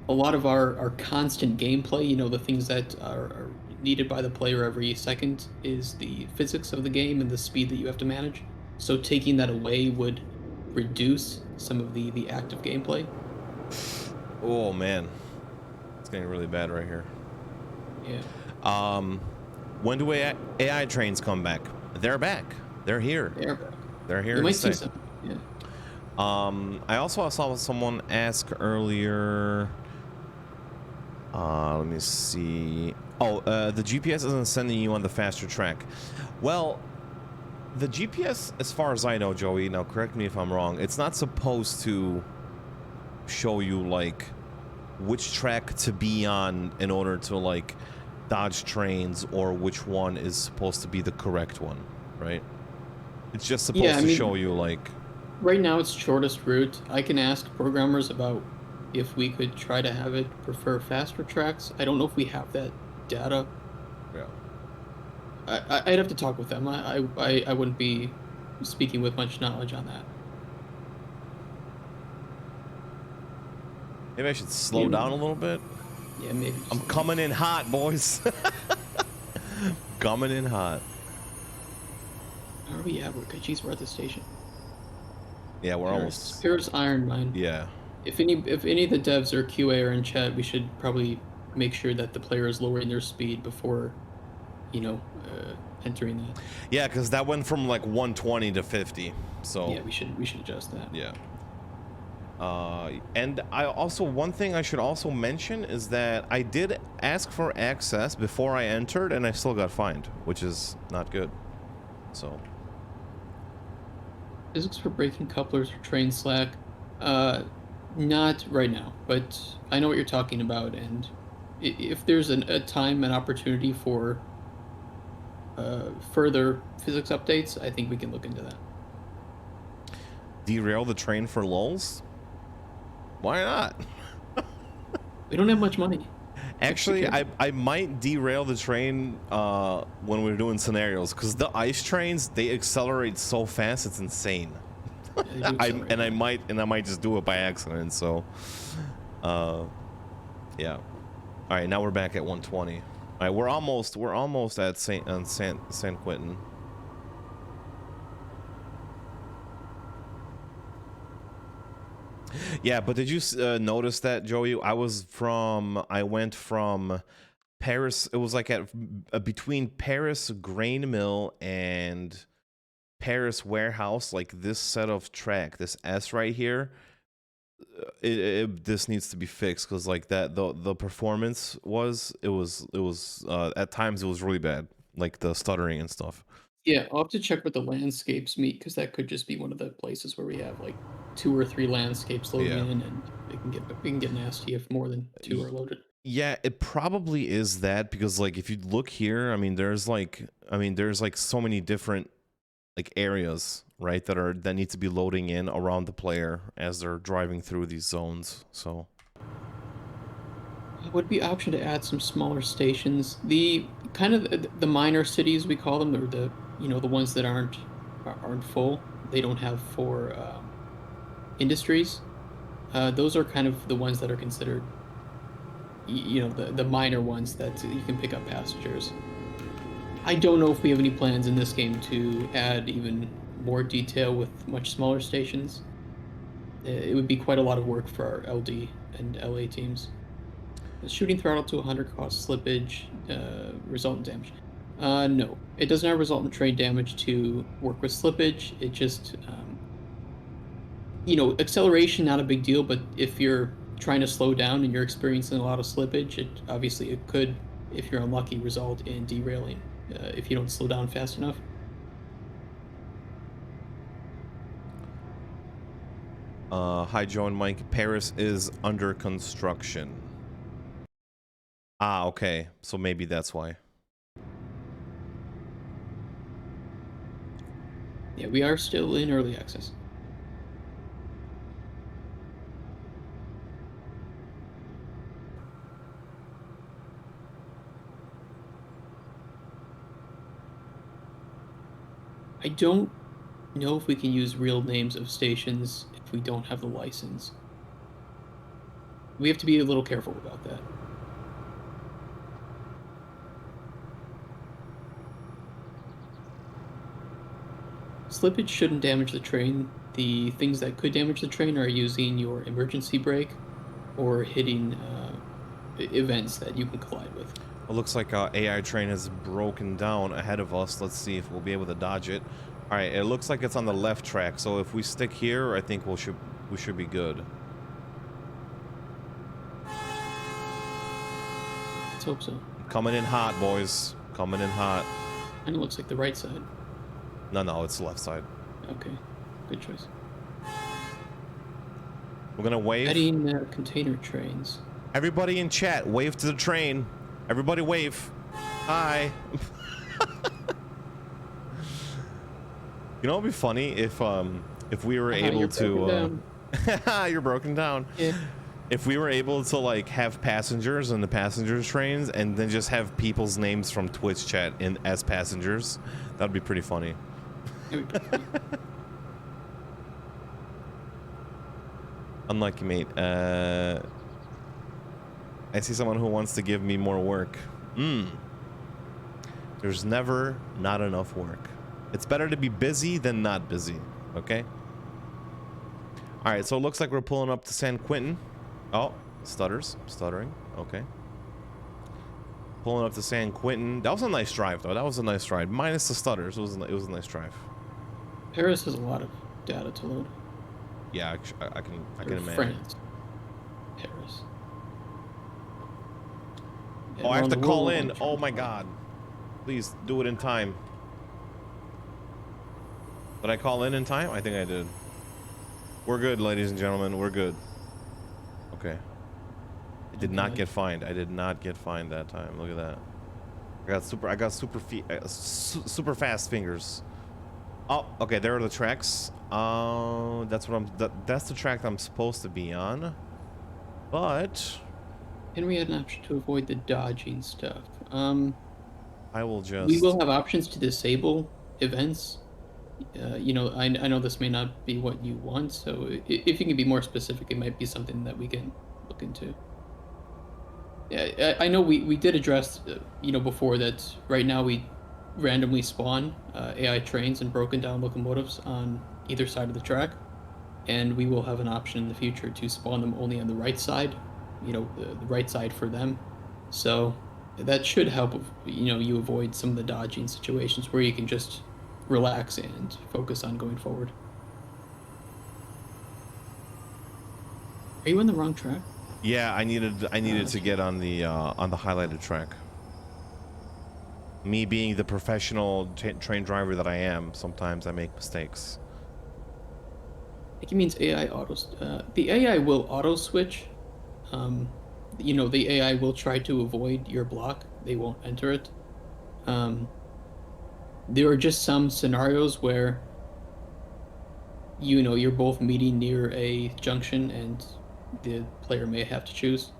a lot of our constant gameplay, the things that are needed by the player every second, is the physics of the game and the speed that you have to manage. So taking that away would reduce some of the active gameplay. Oh man, it's getting really bad right here. Yeah. When do AI trains come back? They're back. They're here. They're back. They're here You to might stay. see some. Yeah. I also saw someone ask earlier. Let me see. Oh, the GPS isn't sending you on the faster track. Well, the GPS, as far as I know, Joey, now correct me if I'm wrong, it's not supposed to show you like which track to be on in order to like dodge trains, or which one is supposed to be the correct one, right? It's just supposed to show you like... Right now it's shortest route. I can ask programmers about if we could try to have it prefer faster tracks. I don't know if we have that data. Yeah. I'd have to talk with them. I wouldn't be speaking with much knowledge on that. Maybe I should slow down a little bit. Yeah, maybe. I'm coming in hot, boys. Coming in hot. Where are we at? Geez, we're at the station. Yeah, we're almost... Paris Iron Mine. Yeah. If any of the devs or QA are in chat, we should probably make sure that the player is lowering their speed before, entering that. Yeah, because that went from like 120 to 50. So yeah, we should adjust that. Yeah. And I also, one thing I should also mention is that I did ask for access before I entered, and I still got fined, which is not good. So. Physics for braking couplers or train slack? Not right now, but I know what you're talking about, and if there's a time and opportunity for further physics updates, I think we can look into that. Derail the train for lulz? Why not? We don't have much money. Actually, I might derail the train when we're doing scenarios, because the ice trains, they accelerate so fast, it's insane. Yeah, I might just do it by accident. So, yeah. All right, now we're back at 120. All right, we're almost at San Quentin. Yeah, but did you notice that, Joey? I went from Paris. It was like at between Paris Grain Mill and Paris Warehouse, like this set of track, this S right here. This needs to be fixed, because like that the performance was at times it was really bad, like the stuttering and stuff. Yeah, I'll have to check what the landscapes meet, because that could just be one of the places where we have like 2 or 3 landscapes loading in, and it can get nasty if more than 2 are loaded. Yeah, it probably is that, because like if you look here, I mean there's like so many different like areas, right, that need to be loading in around the player as they're driving through these zones. So it would be option to add some smaller stations. The kind of the minor cities, we call them, or the the ones that aren't full. They don't have 4 industries. Those are kind of the ones that are considered, the minor ones that you can pick up passengers. I don't know if we have any plans in this game to add even more detail with much smaller stations. it would be quite a lot of work for our LD and LA teams. The shooting throttle to 100 cause slippage, resultant damage. No, it does not result in train damage to work with slippage. It just, acceleration not a big deal, but if you're trying to slow down and you're experiencing a lot of slippage, it could, if you're unlucky, result in derailing if you don't slow down fast enough. Hi, Joe and Mike. Paris is under construction. Ah, okay. So maybe that's why. Yeah, we are still in early access. I don't know if we can use real names of stations if we don't have the license. We have to be a little careful about that. Slippage shouldn't damage the train. The things that could damage the train are using your emergency brake or hitting events that you can collide with. It looks like our AI train has broken down ahead of us. Let's see if we'll be able to dodge it. All right, it looks like it's on the left track. So if we stick here, I think we should be good. Let's hope so. Coming in hot, boys. Coming in hot. And it looks like the right side. No, it's the left side. Okay, good choice. We're gonna wave. Adding container trains. Everybody in chat, wave to the train. Everybody wave. Hi. You know, it'd be funny if we were able to. You're broken down. Yeah. If we were able to like have passengers in the passengers trains and then just have people's names from Twitch chat in as passengers, that'd be pretty funny. Unlucky, mate. I see someone who wants to give me more work. There's never not enough work. It's better to be busy than not busy, okay? All right, so it looks like we're pulling up to San Quentin. Oh, stuttering. Okay. Pulling up to San Quentin. That was a nice drive, though. That was a nice ride. Minus the stutters, it was a nice drive. Paris has a lot of data to load. Yeah, I can imagine. France. Paris. Oh, I have to call in. Oh my god. Please do it in time. Did I call in time? I think I did. We're good, ladies and gentlemen. We're good. Okay. I did not get fined. I did not get fined that time. Look at that. I got super fast fingers. Oh, okay. There are the tracks. That's the track I'm supposed to be on. But and we had an option to avoid the dodging stuff. I will just. We will have options to disable events. I know this may not be what you want, so if you can be more specific, it might be something that we can look into. Yeah, I know we did address, before that right now we randomly spawn AI trains and broken down locomotives on either side of the track, and we will have an option in the future to spawn them only on the right side, the right side for them. So that should help, you avoid some of the dodging situations where you can just relax and focus on going forward. Are you on the wrong track? Yeah, I needed to get on the highlighted track. Me being the professional train driver that I am, sometimes I make mistakes. I think it means AI the AI will auto switch. The AI will try to avoid your block. They won't enter it. There are just some scenarios where you're both meeting near a junction and the player may have to choose.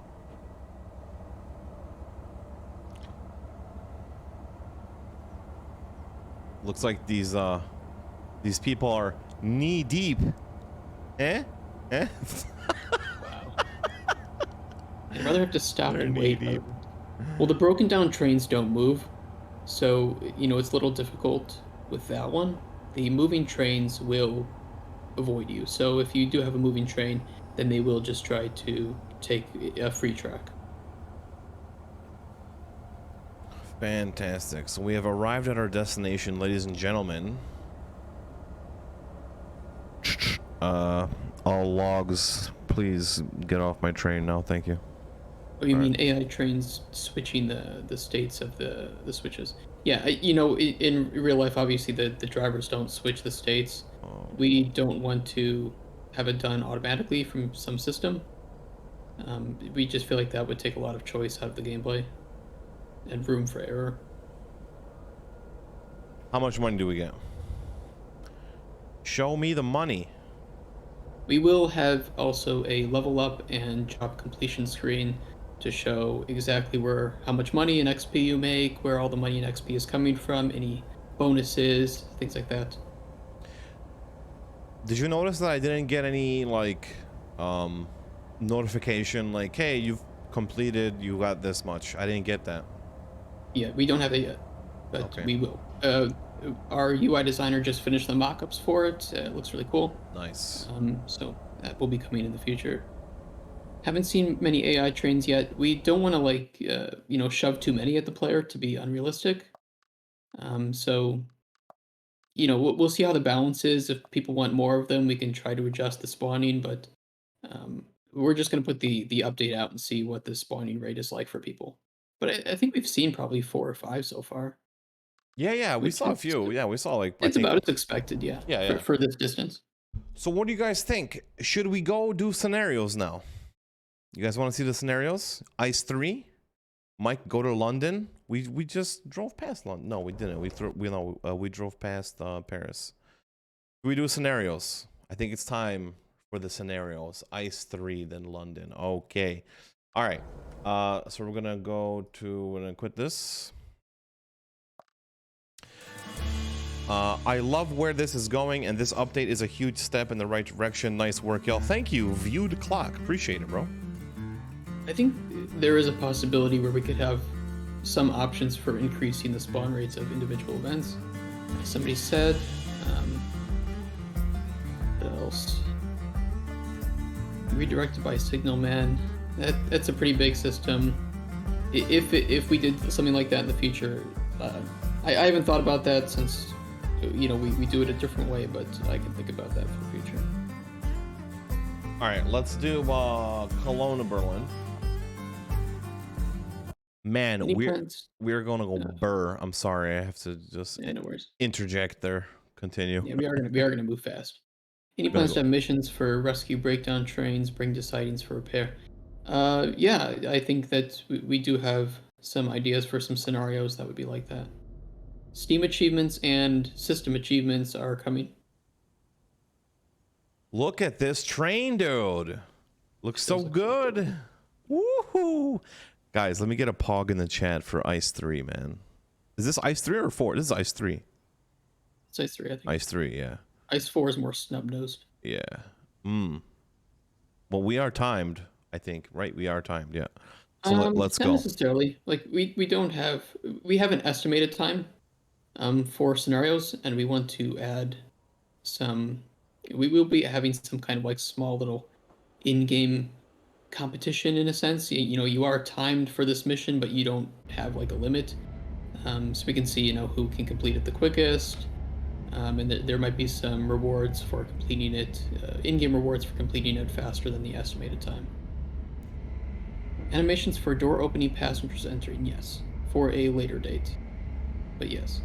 Looks like these people are knee deep. Eh? Wow. I'd rather have to stop and wait. Well, the broken down trains don't move, so it's a little difficult with that one. The moving trains will avoid you. So if you do have a moving train, then they will just try to take a free track. Fantastic. So we have arrived at our destination, ladies and gentlemen. All logs, please get off my train now. Thank you. Oh, you mean AI trains switching the states of the switches? Yeah, you know, in real life, obviously the drivers don't switch the states. We don't want to have it done automatically from some system. We just feel like that would take a lot of choice out of the gameplay and room for error. How much money do we get? Show me the money. We will have also a level up and job completion screen to show exactly how much money and XP you make, where all the money and XP is coming from, any bonuses, things like that. Did you notice that I didn't get any like notification like, hey, you've completed, you got this much? I didn't get that. Yeah, we don't have it yet, but Okay. we will. Our UI designer just finished the mock-ups for it. It looks really cool. Nice. So that will be coming in the future. Haven't seen many AI trains yet. We don't want to like shove too many at the player to be unrealistic. So we'll see how the balance is. If people want more of them, we can try to adjust the spawning. But we're just gonna put the update out and see what the spawning rate is like for people. But I think we've seen probably 4 or 5 so far. Yeah, we Which saw a is few. Yeah, we saw like I it's think. about as expected, yeah. Yeah. For this distance. So what do you guys think? Should we go do scenarios now? You guys want to see the scenarios? Ice 3? Mike, go to London. We just drove past London. No, we didn't. We drove past Paris. We do scenarios. I think it's time for the scenarios. Ice 3, then London. Okay. All right. So we're gonna quit this. I love where this is going, and this update is a huge step in the right direction. Nice work, y'all. Thank you, Viewed Clock. Appreciate it, bro. I think there is a possibility where we could have some options for increasing the spawn rates of individual events. Somebody said, what else? Redirected by Signal Man. That's a pretty big system. If we did something like that in the future, I haven't thought about that since we do it a different way, but I can think about that for the future. All right, let's do Cologne to Berlin. Man, we're gonna go Burr. I'm sorry, I have to just no worries. Interject there. Continue. Yeah, we are gonna move fast. Any plans to have missions for rescue breakdown trains, bring to sightings for repair? Yeah, I think that we do have some ideas for some scenarios that would be like that. Steam achievements and system achievements are coming. Look at this train, dude. Looks so good. Woohoo! Guys, let me get a pog in the chat for Ice 3, man. Is this Ice 3 or 4? This is Ice 3. It's Ice 3, I think. Ice 3, yeah. Ice 4 is more snub-nosed. Yeah. Well, we are timed, I think, right? We are timed, yeah. So let's go. Not necessarily. Like, we have an estimated time for scenarios, and we want to add some... We will be having some kind of, like, small little in-game competition in a sense. You are timed for this mission, but you don't have like a limit, so we can see who can complete it the quickest, and there might be some rewards for completing it, in-game rewards for completing it faster than the estimated time. Animations for door opening, passengers entering, yes, for a later date, but yes.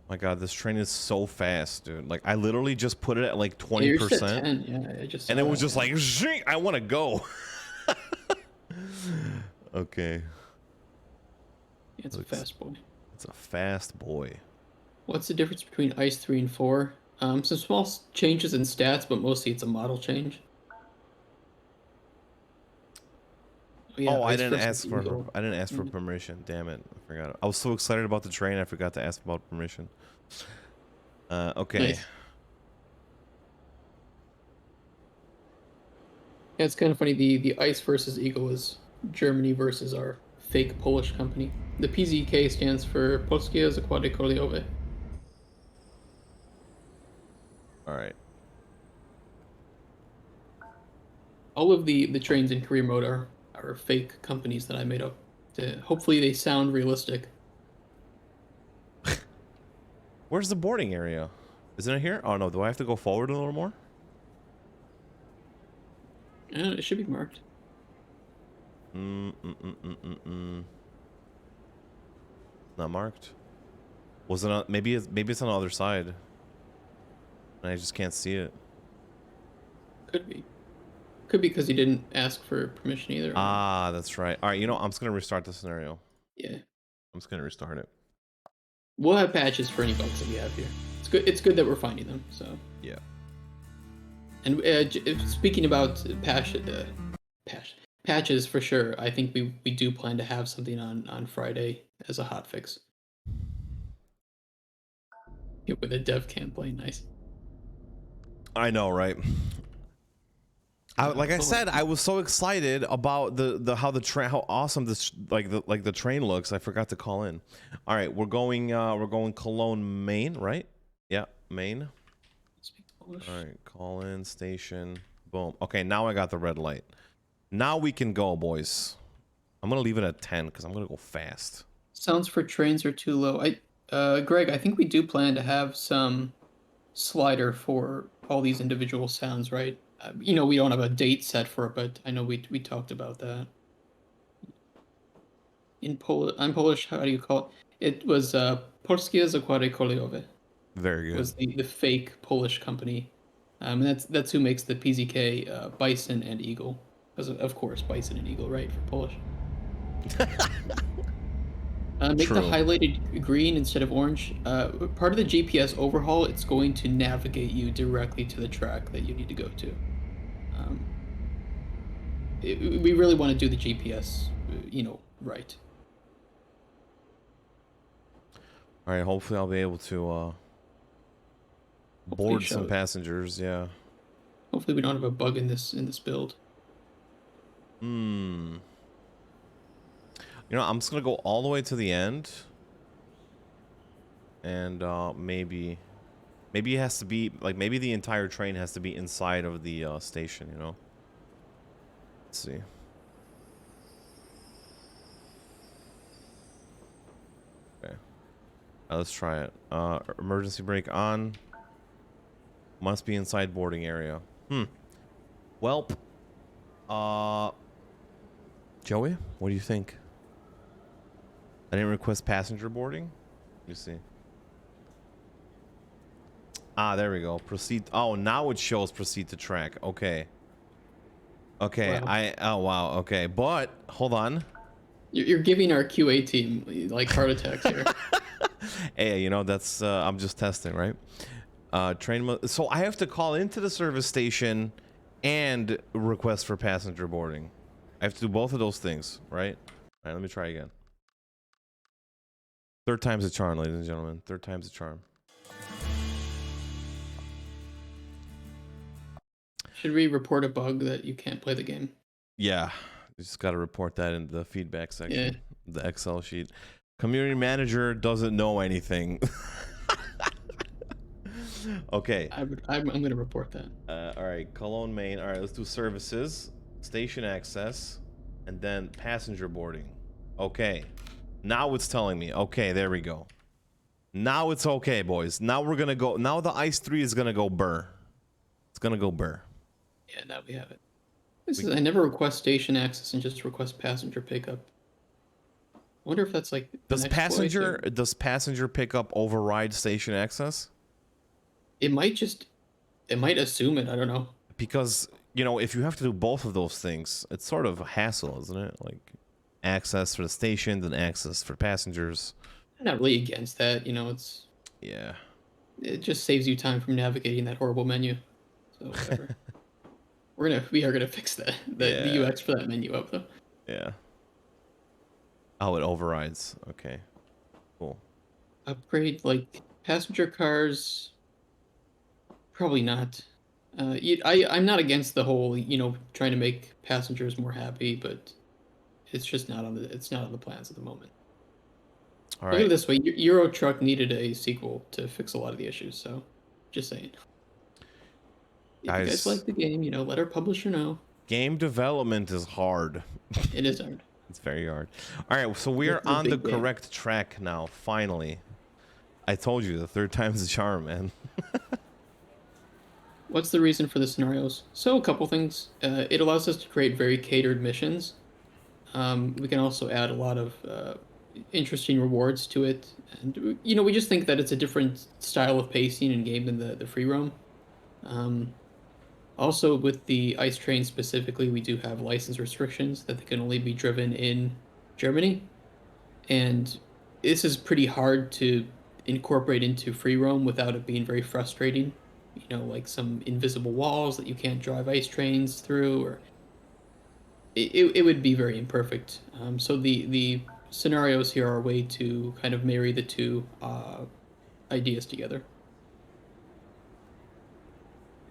My God, this train is so fast, dude. Like, I literally just put it at like 20%. Yeah, I just and it was just like, I want to go. Okay. Yeah, it's a fast boy. It's a fast boy. What's the difference between Ice 3 and 4? Some small changes in stats, but mostly it's a model change. Yeah, I didn't ask for permission. Damn it, I forgot. I was so excited about the train, I forgot to ask about permission. Okay. Nice. Yeah, it's kind of funny. The Ice versus Eagle is Germany versus our fake Polish company. The PZK stands for Polskie Zakłady Kolejowe. All right. All of the trains in career mode are fake companies that I made up. Hopefully they sound realistic. Where's the boarding area? Isn't it here? Oh no, do I have to go forward a little more? It should be marked. Not marked. Was it on, maybe it's on the other side. And I just can't see it. Could be. Could be because you didn't ask for permission either. Ah, that's right. All right, you know, I'm just gonna restart the scenario. Yeah. I'm just gonna restart it. We'll have patches for any bugs that we have here. It's good. It's good that we're finding them. So. Yeah. And speaking about patches for sure, I think we do plan to have something on Friday as a hotfix. Yeah, with a dev campaign, nice. I know, right? Like I said, I was so excited about the how awesome this the train looks. I forgot to call in. All right, we're going Cologne, Maine, right? Yeah, Maine. Speak Polish. All right, call in station. Boom. Okay, now I got the red light. Now we can go, boys. I'm gonna leave it at 10 because I'm gonna go fast. Sounds for trains are too low. Greg, I think we do plan to have some slider for all these individual sounds, right? You know, we don't have a date set for it, but I know we talked about that. I'm Polish. How do you call it? It was Polskie Zakłady Kolejowe. Very good. Was the fake Polish company, and that's who makes the PZK Bison and Eagle, because of course Bison and Eagle, right, for Polish. Make True. the highlighted green instead of orange. Part of the GPS overhaul, it's going to navigate you directly to the track that you need to go to. We really want to do the GPS, right. All right, hopefully I'll be able to board some passengers. Yeah. Hopefully we don't have a bug in this build. You know, I'm just gonna go all the way to the end, and maybe it has to be like maybe the entire train has to be inside of the station. You know. Let's see. Okay. Let's try it. Emergency brake on. Must be inside boarding area. Welp. Joey, what do you think? I didn't request passenger boarding. You see. Ah, there we go. Proceed. Oh, now it shows proceed to track. Okay. Okay. Wow. Oh wow. Okay, but hold on. You're giving our QA team like heart attacks here. Hey, you know that's I'm just testing, right? So I have to call into the service station and request for passenger boarding. I have to do both of those things, right? All right, let me try again. Third time's a charm, ladies and gentlemen. Third time's a charm. Should we report a bug that you can't play the game? Yeah, you just got to report that in the feedback section, Yeah. the Excel sheet. Community manager doesn't know anything. Okay. I'm gonna report that. All right, Cologne, Maine. All right, let's do services, station access, and then passenger boarding. Okay. Now it's telling me. Okay, there we go. Now it's okay, boys. Now we're gonna go. Now the ICE 3 is gonna go burr. It's gonna go burr. Yeah, now we have it. I never request station access and just request passenger pickup. I wonder if that's like Does passenger pickup override station access? It might assume it. I don't know. Because, you know, if you have to do both of those things, it's sort of a hassle, isn't it? Like access for the station, then access for passengers. I'm not really against that. Yeah. It just saves you time from navigating that horrible menu. So whatever. we are gonna fix that. The UX for that menu up though. Yeah. Oh, it overrides. Okay. Cool. Upgrade like passenger cars. Probably not. I'm not against the whole, trying to make passengers more happy, but it's just not on the plans at the moment. All Look at right. it this way: Euro Truck needed a sequel to fix a lot of the issues. So, just saying. If you guys Guys, like the game, let our publisher know. game development is hard. It is hard. It's very hard. All right, so we This are is a on the big game. correct track now, finally. I told you, the third time's the charm, man. What's the reason for the scenarios? So a couple things. It allows us to create very catered missions. We can also add a lot of interesting rewards to it, and we just think that it's a different style of pacing and game than the free roam. Um, Also, with the ice train specifically, we do have license restrictions that they can only be driven in Germany, and this is pretty hard to incorporate into free roam without it being very frustrating. Like some invisible walls that you can't drive ice trains through, or it would be very imperfect. So the scenarios here are a way to kind of marry the two ideas together.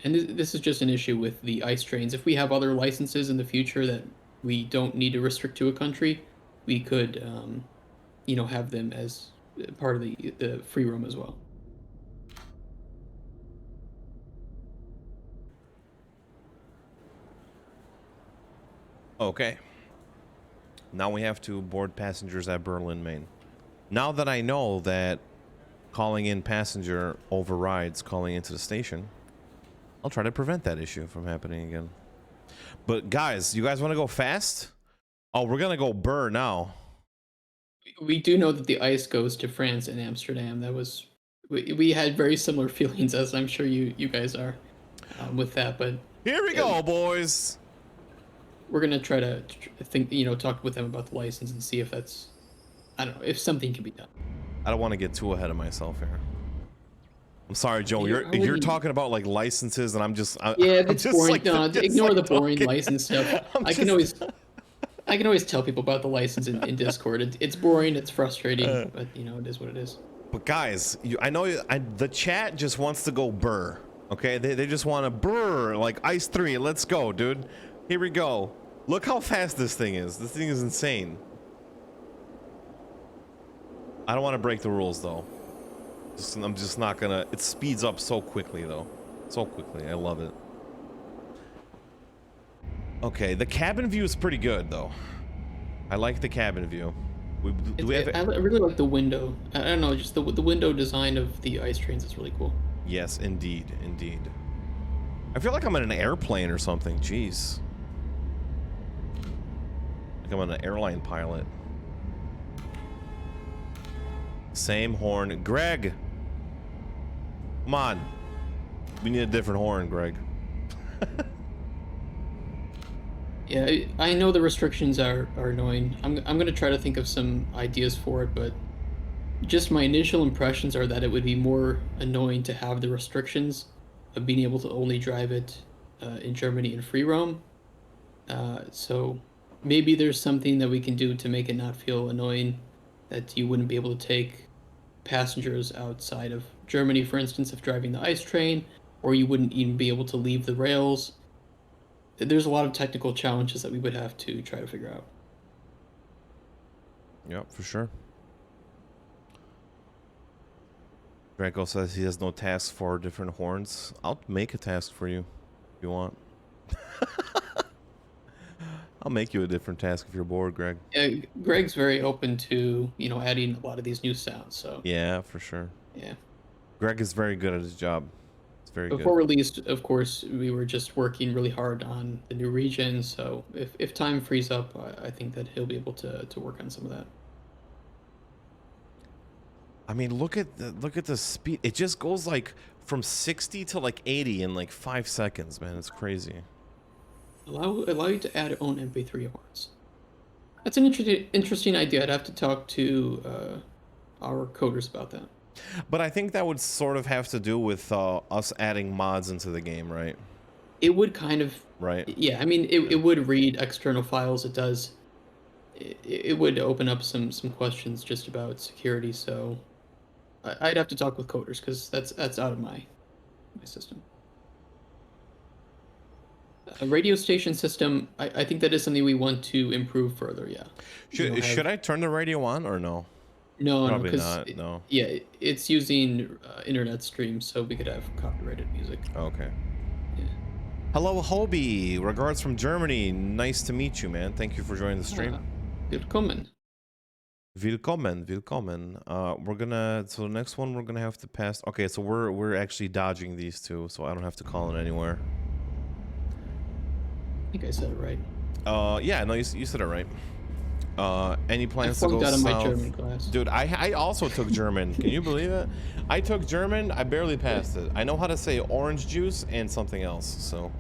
And this is just an issue with the ice trains. If we have other licenses in the future that we don't need to restrict to a country, we could, have them as part of the free roam as well. Okay. Now we have to board passengers at Berlin, Maine. Now that I know that calling in passenger overrides calling into the station, I'll try to prevent that issue from happening again. But guys, you guys want to go fast? Oh, we're gonna go Burr now. We do know that the ice goes to France and Amsterdam. We had very similar feelings, as I'm sure you guys are, with that. But Here we go, boys. we're gonna try to think, talk with them about the license and see if that's, I don't know, if something can be done. I don't want to get too ahead of myself here. I'm sorry, Joe. Yeah, You're talking about like licenses, and I'm just Yeah, I'm it's just, boring. like, No, just, ignore like, the boring talking. license stuff. I'm I can just- always tell people about the license in Discord. It's boring. It's frustrating, but it is what it is. But guys, I know the chat just wants to go Burr. Okay, they just want to Burr like Ice 3. Let's go, dude. Here we go. Look how fast this thing is. This thing is insane. I don't want to break the rules though. I'm just not gonna. It speeds up so quickly though. So quickly. I love it. Okay, the cabin view is pretty good though. I like the cabin view. Do we have I really like the window. I don't know, just the window design of the ice trains is really cool. Yes, indeed, indeed. I feel like I'm in an airplane or something. Jeez. Like I'm an airline pilot. Same horn. Greg! Come on. We need a different horn, Greg. Yeah, I know the restrictions are annoying. I'm gonna try to think of some ideas for it, but just my initial impressions are that it would be more annoying to have the restrictions of being able to only drive it in Germany in free roam. So maybe there's something that we can do to make it not feel annoying, that you wouldn't be able to take passengers outside of Germany, for instance, if driving the ice train, or you wouldn't even be able to leave the rails. There's a lot of technical challenges that we would have to try to figure out. Yep, for sure. Draco says he has no tasks for different horns. I'll make a task for you if you want. I'll make you a different task if you're bored, Greg. Yeah, Greg's very open to adding a lot of these new sounds. So Yeah, for sure. yeah. Greg is very good at his job. It's very Before good. release, of course, we were just working really hard on the new region. So if time frees up, I think that he'll be able to work on some of that. I mean, look at the speed. It just goes like from 60 to like 80 in like 5 seconds, man. It's crazy. Allow you to add your own MP3 horns. That's an interesting idea. I'd have to talk to our coders about that. But I think that would sort of have to do with us adding mods into the game, right? It would kind of, Right. yeah. I mean, it would read external files. It does. It would open up some questions just about security. So I'd have to talk with coders because that's out of my system. A radio station system, I think that is something we want to improve further. Yeah. Should I turn the radio on or no? No, Probably because not. No. yeah, it's using internet streams, so we could have copyrighted music. Okay. Hello, Hobie. Regards from Germany. Nice to meet you, man. Thank you for joining the stream. Willkommen. Willkommen. So the next one we're gonna have to pass. Okay, so we're actually dodging these two, so I don't have to call it anywhere. I think I said it right. Yeah, no, you said it right. Any plans I to go out of south? my German class. Dude, I also took German. Can you believe it? I took German. I barely passed it. I know how to say orange juice and something else. So,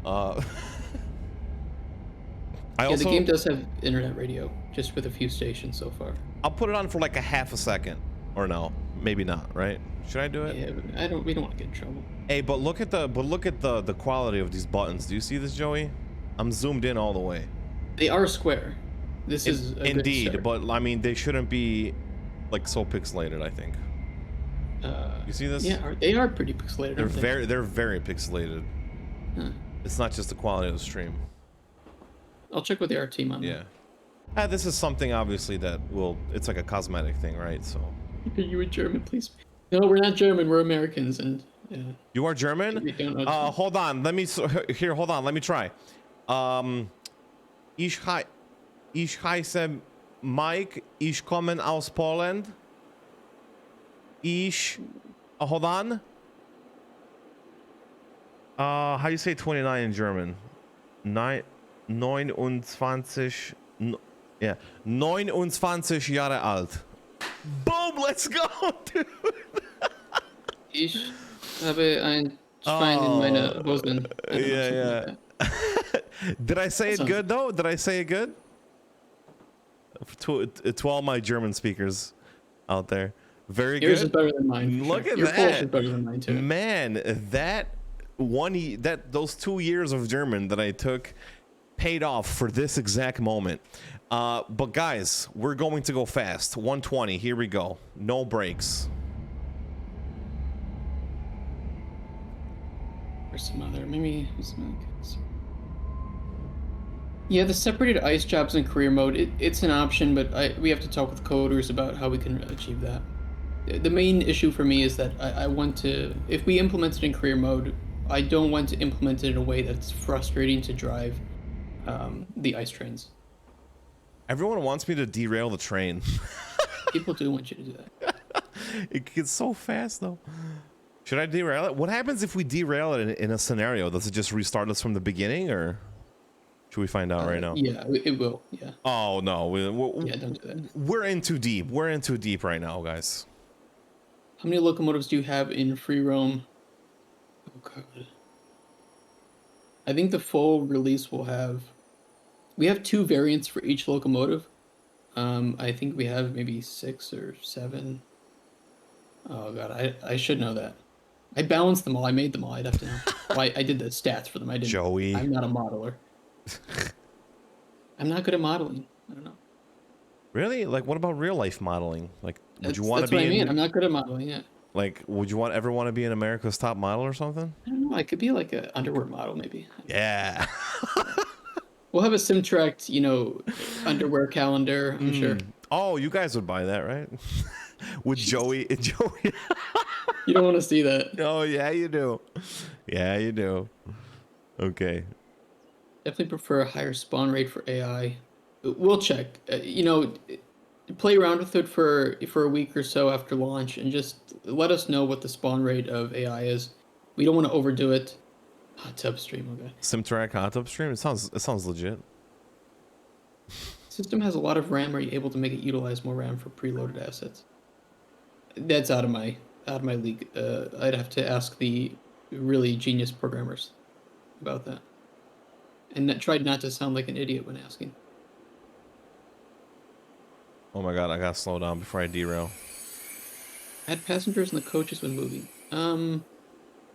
The game does have internet radio, just with a few stations so far. I'll put it on for like a half a second, or no, maybe not. Right? Should I do it? Yeah, we don't want to get in trouble. Hey, but look at the quality of these buttons. Do you see this, Joey? I'm zoomed in all the way. They are square. This is a indeed, good but I mean they shouldn't be like so pixelated. I think. You see this? Yeah, they are pretty pixelated. They're very pixelated. Huh. It's not just the quality of the stream. I'll check with the art team on that. Yeah. This is something obviously that it's like a cosmetic thing, right? So. Are you in German, please? No, we're not German. We're Americans, and yeah. You are German? Hold on. Let me try. Ich heiße Mike. Ich komme aus Poland. Hold on. How do you say 29 in German? 29 Jahre alt. Boom, let's go, dude. Ich habe ein Schwein in meiner Hosen. Yeah. Did I say it good though? Did I say it good? To all my German speakers out there, very Yours good. is better than mine. Look at Your that. Polish is better than mine too. Man, those 2 years of German that I took paid off for this exact moment. But guys, we're going to go fast. 120. Here we go. No breaks. Or some other, maybe yeah, the separated ice jobs in career mode, it's an option, but we have to talk with coders about how we can achieve that. The main issue for me is that I want to, if we implement it in career mode, I don't want to implement it in a way that's frustrating to drive the ice trains. Everyone wants me to derail the train. People do want you to do that. It gets so fast though. Should I derail it? What happens if we derail it in a scenario? Does it just restart us from the beginning, or should we find out right now? Yeah, it will. Yeah. Oh no. Yeah, don't do that. We're in too deep. We're in too deep right now, guys. How many locomotives do you have in free roam? Oh god. I think the full release will have. We have 2 variants for each locomotive. I think we have maybe 6 or 7. Oh god, I should know that. I balanced them all. I made them all. I'd have to know. Well, I did the stats for them. I didn't. Joey. I'm not a modeler. I'm not good at modeling. I don't know. Really? Like, what about real life modeling? Like, would you want to that's be? What I mean. I'm not good at modeling. Yeah. Like, would you ever want to be an America's Top Model or something? I don't know. I could be like an underwear model, maybe. Yeah. We'll have a Simtract, underwear calendar. I'm sure. Oh, you guys would buy that, right? With Joey. You don't want to see that. Oh yeah, you do. Yeah, you do. Okay. Definitely prefer a higher spawn rate for AI. We'll check. Play around with it for a week or so after launch, and just let us know what the spawn rate of AI is. We don't want to overdo it. Hot tub stream, okay. Simtrack hot tub stream. It sounds legit. System has a lot of RAM. Are you able to make it utilize more RAM for preloaded assets? That's out of my league. I'd have to ask the really genius programmers about that, and tried not to sound like an idiot when asking. Oh my god, I gotta slow down before I derail. Add passengers in the coaches when moving.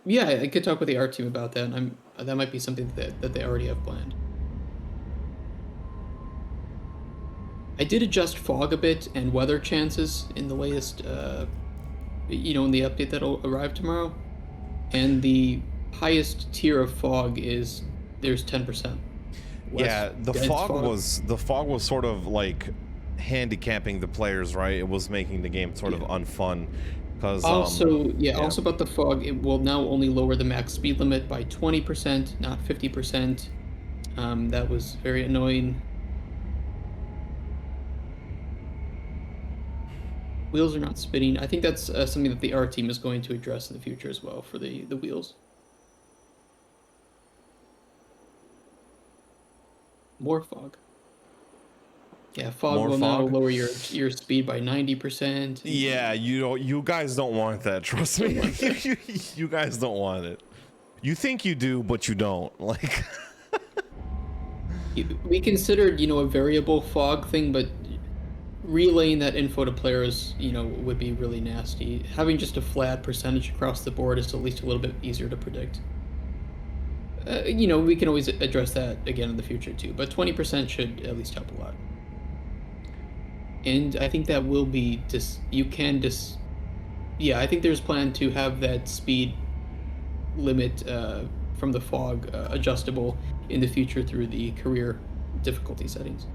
Yeah, I could talk with the art team about that. That might be something that they already have planned. I did adjust fog a bit and weather chances in the latest, in the update that'll arrive tomorrow. And the highest tier of fog there's 10%. Yeah, the fog was sort of like handicapping the players, right? It was making the game sort of unfun. Because Also, yeah, yeah. also about the fog, it will now only lower the max speed limit by 20%, not 50%. That was very annoying. Wheels are not spinning. I think that's something that the art team is going to address in the future as well for the wheels. More fog. Yeah, fog More will now fog. lower your speed by 90%. Yeah, you guys don't want that. Trust Don't me. want that. You guys don't want it. You think you do, but you don't. Like, We considered, a variable fog thing, but relaying that info to players, would be really nasty. Having just a flat percentage across the board is at least a little bit easier to predict. We can always address that again in the future too, but 20% should at least help a lot. And I think that will be yeah, I think there's plan to have that speed limit from the fog adjustable in the future through the career difficulty settings.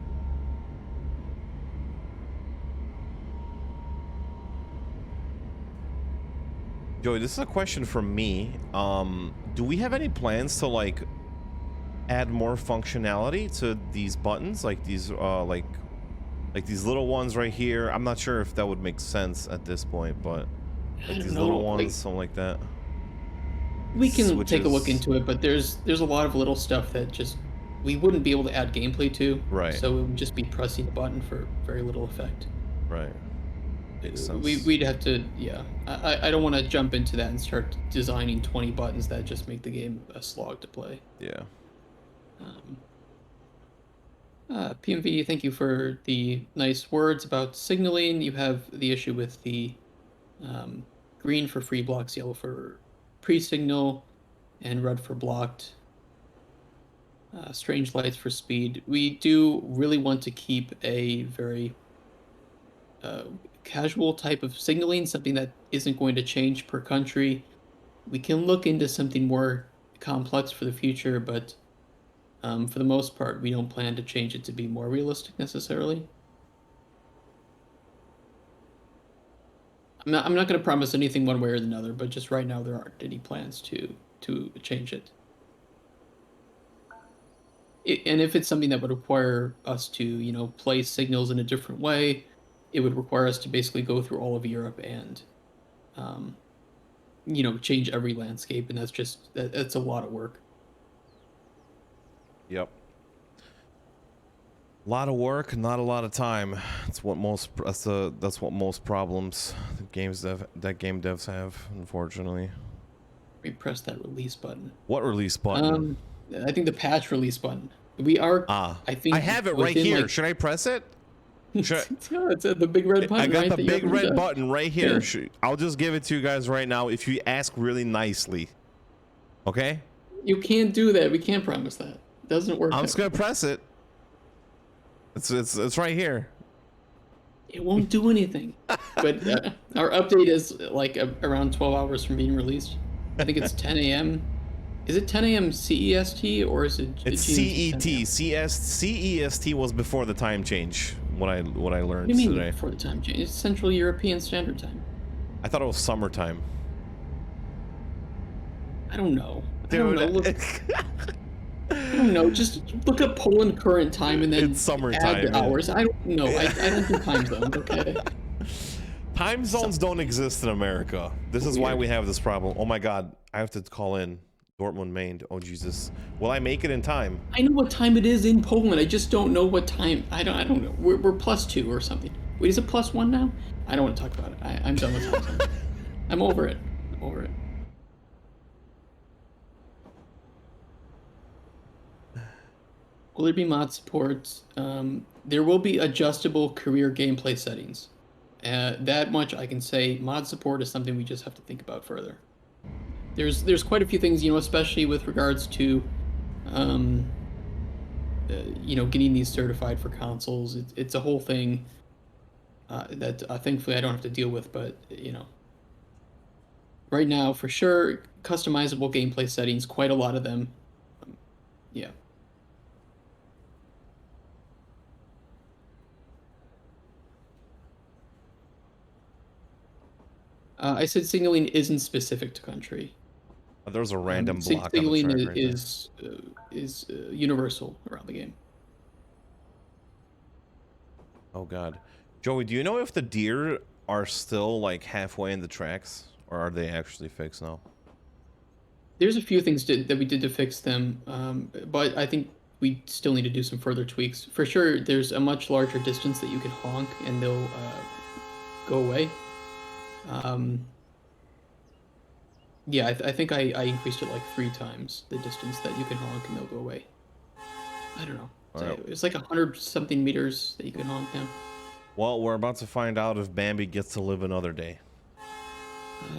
Joey, this is a question from me. Do we have any plans to like add more functionality to these buttons, like these like these little ones right here? I'm not sure if that would make sense at this point, but I like don't these know, little ones, like something like that. we can take a look Switches. into it, but there's a lot of little stuff that just we wouldn't be able to add gameplay to, Right. so it would just be pressing a button for very little effect. Right. Makes sense. We'd have to, yeah. I don't want to jump into that and start designing 20 buttons that just make the game a slog to play. Yeah. Um, PMV, thank you for the nice words about signaling. You have the issue with the um, green for free blocks, yellow for pre-signal, and red for blocked. Strange lights for speed. We do really want to keep a very casual type of signaling, something that isn't going to change per country. We can look into something more complex for the future, but for the most part, we don't plan to change it to be more realistic necessarily. I'm not going to promise anything one way or another, but just right now there aren't any plans to change it. And if it's something that would require us to, play signals in a different way, it would require us to basically go through all of Europe and, um, change every landscape, and that's a lot of work. Yep. A lot of work, not a lot of time. That's what most problems that game devs have, unfortunately. We press that release button. What release button? I think the patch release button. We are. I think I have it right here. Should I press it? It's the big red button. I got right, the big red button right here. Yeah. I'll just give it to you guys right now if you ask really nicely. Okay? You can't do that. We can't promise that. It doesn't work. I'm just gonna press it. It's right here. It won't do anything. But our update is like around 12 hours from being released. I think it's 10 a.m. Is it 10 a.m. CEST or is it? It's CET. CEST was before the time change. What I learned What do you mean today. before the time change? It's Central European Standard Time. I thought it was summertime. I don't know. Dude, I don't know. Just look up Poland current time and then it's summertime. add hours. I don't know. I don't do time zones. Okay. Time zones don't exist in America. This is why we have this problem. Oh my God, I have to call in Dortmund, Maine. Oh Jesus, will I make it in time? I know what time it is in Poland. I just don't know what time. I don't know. We're +2 or something. Wait, is it +1 now? I don't want to talk about it. I'm done with time zones. I'm over it. I'm over it. Will there be mod support? There will be adjustable career gameplay settings. That much I can say. Mod support is something we just have to think about further. There's quite a few things, especially with regards to, getting these certified for consoles. It's a whole thing that thankfully I don't have to deal with. But right now for sure, customizable gameplay settings, quite a lot of them. Yeah. I said signaling isn't specific to country. There's a random block on the Signaling track right there. is universal around the game. Oh God, Joey, do you know if the deer are still like halfway in the tracks, or are they actually fixed now? There's a few things that we did to fix them, but I think we still need to do some further tweaks. For sure, there's a much larger distance that you can honk and they'll go away. Um, yeah, I think I increased it like 3 times the distance that you can honk and they'll go away. I don't know. All right. It's like 100 something meters that you can honk now. Well, we're about to find out if Bambi gets to live another day.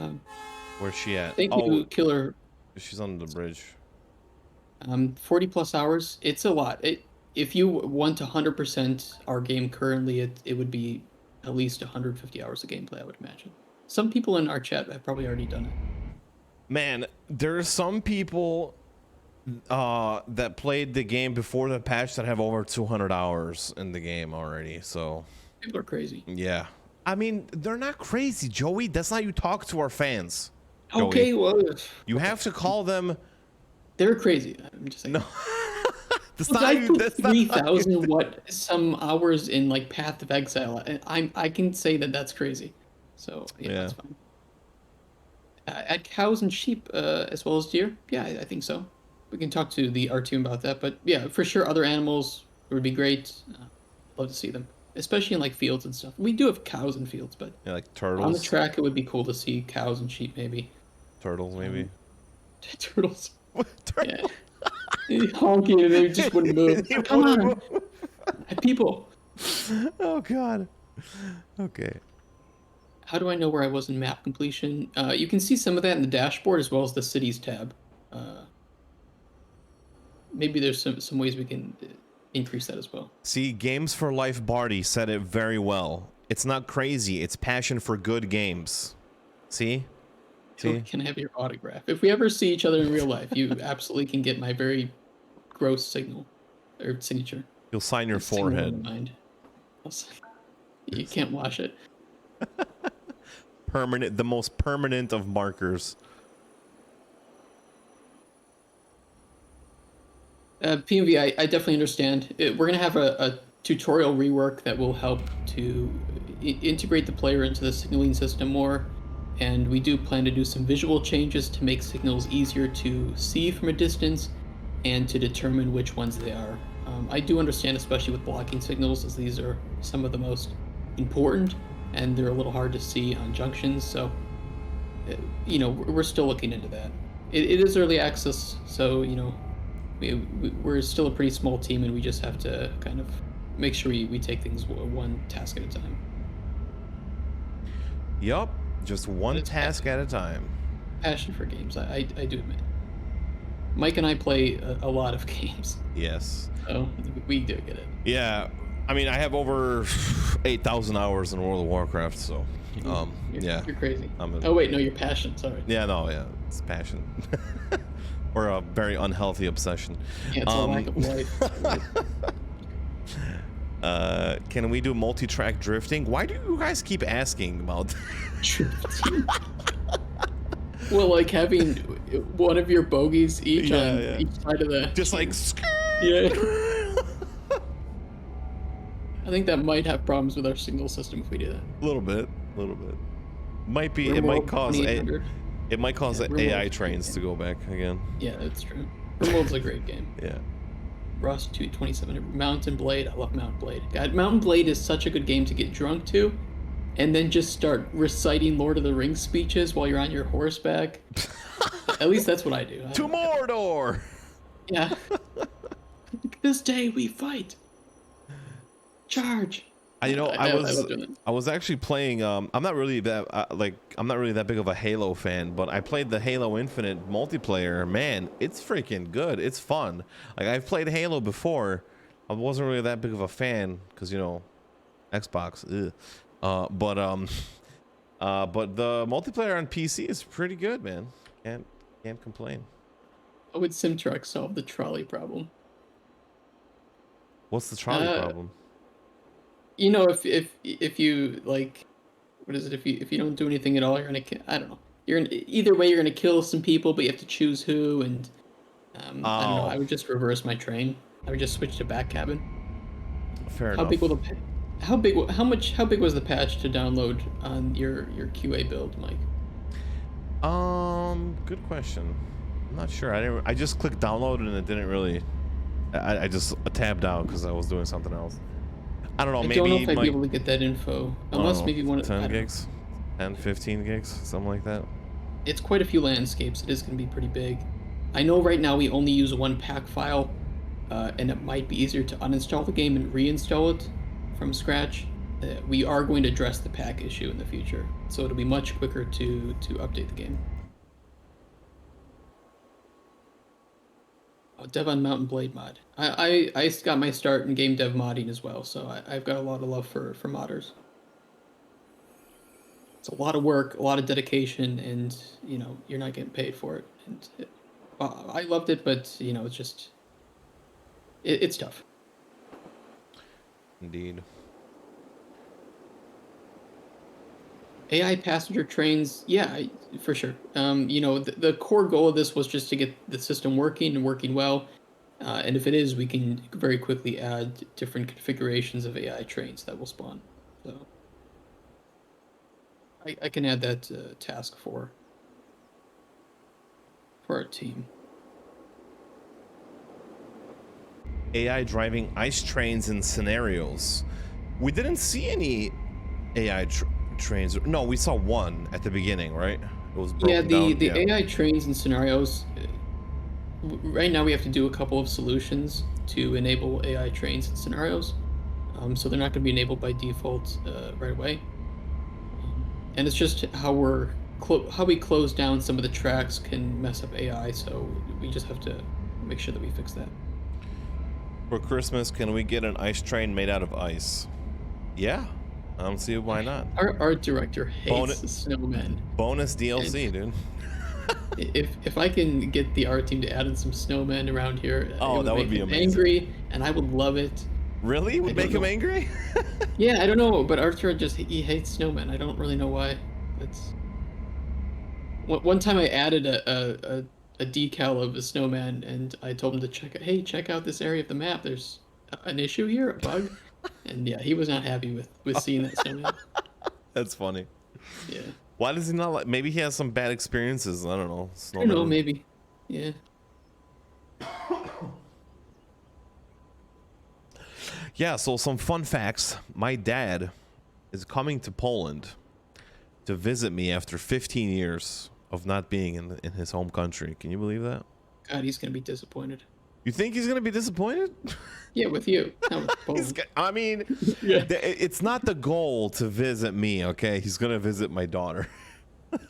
Um, Where's she at? Thank Oh, you, Killer. she's on the bridge. 40 plus hours. It's a lot. If you want to 100% our game currently, it would be at least 150 hours of gameplay, I would imagine. Some people in our chat have probably already done it. Man, there are some people that played the game before the patch that have over 200 hours in the game already. So People are crazy. yeah, I mean, they're not crazy, Joey. That's not how you talk to our fans. Joey. Okay, well, You have to call them. they're crazy. I'm just saying. No. That's Look, not I how you, put that's not how you- 3,000 what some hours in like Path of Exile. And I can say that that's crazy. So yeah, Yeah. that's fine. Add cows and sheep as well as deer. Yeah, I think so. We can talk to the R team about that, but yeah, for sure, other animals would be great. Love to see them, especially in like fields and stuff. We do have cows in fields, but Yeah, like on the turtles. track it would be cool to see cows and sheep maybe. Turtles, maybe. Turtles. Yeah. Honking and they just wouldn't move. They Come wouldn't on, people. Oh God. Okay. How do I know where I was in map completion? You can see some of that in the dashboard as well as the cities tab. Maybe there's some ways we can increase that as well. See, Games for Life Barty said it very well. It's not crazy. It's passion for good games. See? See? Can I have your autograph? If we ever see each other in real life, you absolutely can get my very gross signal or signature. You'll sign your Signal in forehead. mind. You can't wash it. Permanent, the most permanent of markers. PMV, I definitely understand. We're going to have a tutorial rework that will help to integrate the player into the signaling system more. And we do plan to do some visual changes to make signals easier to see from a distance and to determine which ones they are. I do understand, especially with blocking signals, as these are some of the most important and they're a little hard to see on junctions. So, we're still looking into that. It is early access, so, we're still a pretty small team and we just have to kind of make sure we take things one task at a time. Yup. Just one It's task at a time. Passion for games, I do admit. Mike and I play a lot of games, Yes. so we do get it. Yeah. I mean, I have over 8,000 hours in World of Warcraft, so yeah. You're crazy. I'm a- Oh wait, no, you're passion. Sorry. Yeah, no, yeah. It's passion. Or a very unhealthy obsession. Yeah, it's a lack of life. Can we do multi-track drifting? Why do you guys keep asking about Well, like having one of your bogeys each Yeah, on yeah. each side of the. just like Yeah. I think that might have problems with our signal system if we do that. a little bit. Might be. It Rimworld might cause 2800. it might cause Yeah, the AI Rimworld's trains to go back again. Yeah, that's true. Rimworld's a great game. Yeah. Rust 2700. Mountain Blade. I love Mountain Blade. God, Mountain Blade is such a good game to get drunk to, and then just start reciting Lord of the Rings speeches while you're on your horseback. At least that's what I do. To Mordor. Yeah. This day we fight. Charge. I love doing that. was actually playing. I'm not really that I'm not really that big of a Halo fan, but I played the Halo Infinite multiplayer. Man, it's freaking good. It's fun. Like, I've played Halo before. I wasn't really that big of a fan because Xbox. Ugh. But the multiplayer on PC is pretty good, man. Can't complain. How would SimTruck solve the trolley problem? What's the trolley problem? If you like what is it? If you don't do anything at all, you're gonna I don't know. You're gonna, either way, you're gonna kill some people, but you have to choose who. And I don't know. I Oh, would just reverse my train. I would just switch to back cabin. fair How big will enough. the how big how big was the patch to download on your QA build, Mike? Good question. I'm not sure. I just clicked download and it didn't really. I just tabbed out because I was doing something else. I don't know. I don't know Maybe if I'd be like able to get that info I don't unless know, maybe one of 10 I don't know. gigs, 10, 15 gigs, something like that. It's quite a few landscapes. It is going to be pretty big. I know right now we only use one pack file, and it might be easier to uninstall the game and reinstall it from scratch. We are going to address the pack issue in the future, so it'll be much quicker to update the game. Oh, Dev on Mountain Blade mod. I got my start in game dev modding as well, so I've got a lot of love for modders. It's a lot of work, a lot of dedication, and you're not getting paid for it. And well, I loved it, but it's just it's tough. Indeed. AI passenger trains, yeah, for sure. The core goal of this was just to get the system working and working well. And if it is, we can very quickly add different configurations of AI trains that will spawn. So I can add that task for our team. AI driving ice trains in scenarios. We didn't see any AI trains. No, we saw one at the beginning, right? It was broken Yeah, down. the Yeah. AI trains and scenarios. Right now, we have to do a couple of solutions to enable AI trains and scenarios. So they're not going to be enabled by default right away. And it's just how how we close down some of the tracks can mess up AI. So we just have to make sure that we fix that. For Christmas, can we get an ice train made out of ice? Yeah. I don't see why not. Our art director hates Bonus- snowmen. Bonus DLC, dude. If I can get the art team to add in some snowmen around here, Oh, that would make be him amazing. angry, and I would love it. Really? Would don't make him know. angry? Yeah, I don't know, but Arthur he hates snowmen. I don't really know why. It's one time I added a decal of a snowman, and I told him to check out this area of the map. There's an issue here, a bug, and yeah, he was not happy with seeing that snowman. That's funny. Yeah, Why does he not like? Maybe he has some bad experiences. I don't know. I don't know, Snowmen. maybe. Yeah. Yeah, so some fun facts. My dad is coming to Poland to visit me after 15 years of not being in his home country. Can you believe that? God, he's gonna be disappointed. You think he's gonna be disappointed? Yeah, with you. Not with He's Poland. I mean, Yeah. it's not the goal to visit me, okay? He's gonna visit my daughter.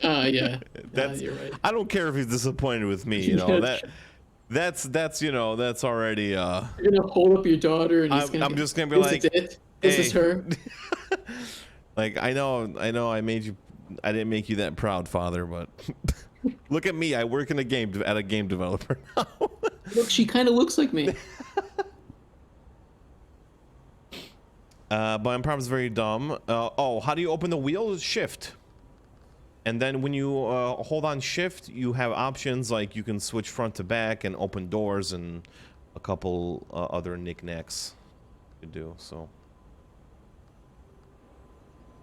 Yeah. That's You're right. I don't care if he's disappointed with me, you know. That's you know, that's already You're gonna hold up your daughter, and he's gonna. I'm just gonna be Is like, it? This is "Hey." her. Like I know I made you I didn't make you that proud, father, but look at me. I work in a game at a game developer now. Look, she kind of looks like me. But I'm probably very dumb. Oh, how do you open the wheel? Shift. And then when you hold on shift, you have options like you can switch front to back and open doors and a couple other knickknacks you could do. So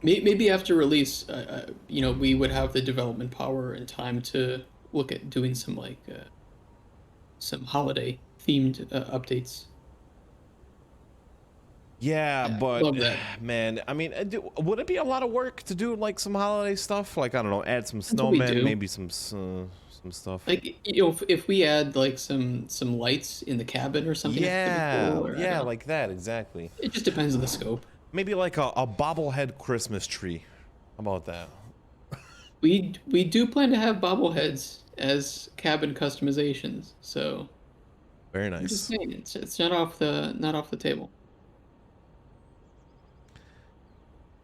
Maybe after release, we would have the development power and time to look at doing some holiday themed updates. yeah, Yeah, but love that. man, I mean, would it be a lot of work to do like some holiday stuff? Like I don't know, add some That's what we snowmen, do. maybe some stuff. Like if we add like some lights in the cabin or something, that could be Yeah, cool, or I yeah, don't know. like that exactly. It just depends on the scope. Maybe like a bobblehead Christmas tree. How about that? We do plan to have bobbleheads as cabin customizations, so Very I'm just nice. saying it's not off the table.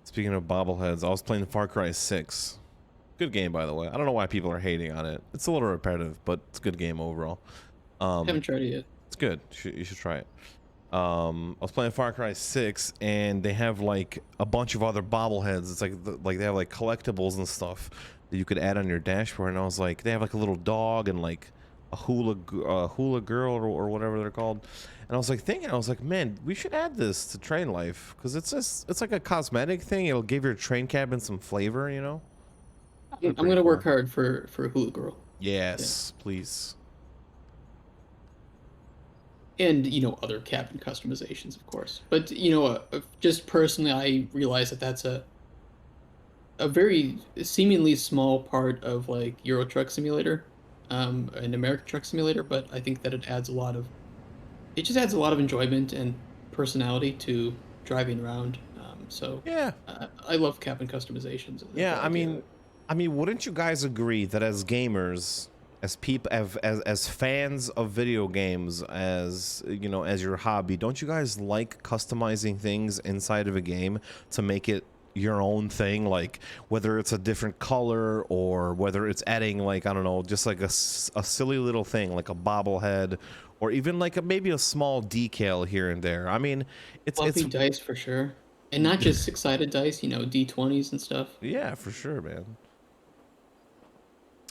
Speaking of bobbleheads, I was playing Far Cry 6. Good game, by the way. I don't know why people are hating on it. It's a little repetitive, but it's a good game overall. Haven't tried it yet. It's good. You should try it. I was playing Far Cry 6, and they have like a bunch of other bobbleheads. It's like like they have like collectibles and stuff that you could add on your dashboard. And I was like, they have like a little dog and like a hula girl or whatever they're called. And I was like thinking, I was like, man, we should add this to Train Life because it's like a cosmetic thing. It'll give your train cabin some flavor, you know. I'm gonna work hard for Hula Girl. Yes, please. And other cabin customizations, of course. But just personally, I realize that that's a very seemingly small part of like Euro Truck Simulator, and American Truck Simulator. But I think that it just adds a lot of enjoyment and personality to driving around. So Yeah. I love cabin customizations. Yeah, I mean, wouldn't you guys agree that as gamers, as people, as fans of video games, as as your hobby, don't you guys like customizing things inside of a game to make it your own thing? Like whether it's a different color or whether it's adding like I don't know, just like a silly little thing like a bobblehead, or even like maybe a small decal here and there. I mean, Fluffy dice for sure, and not just six-sided dice. D20s and stuff. Yeah, for sure, man.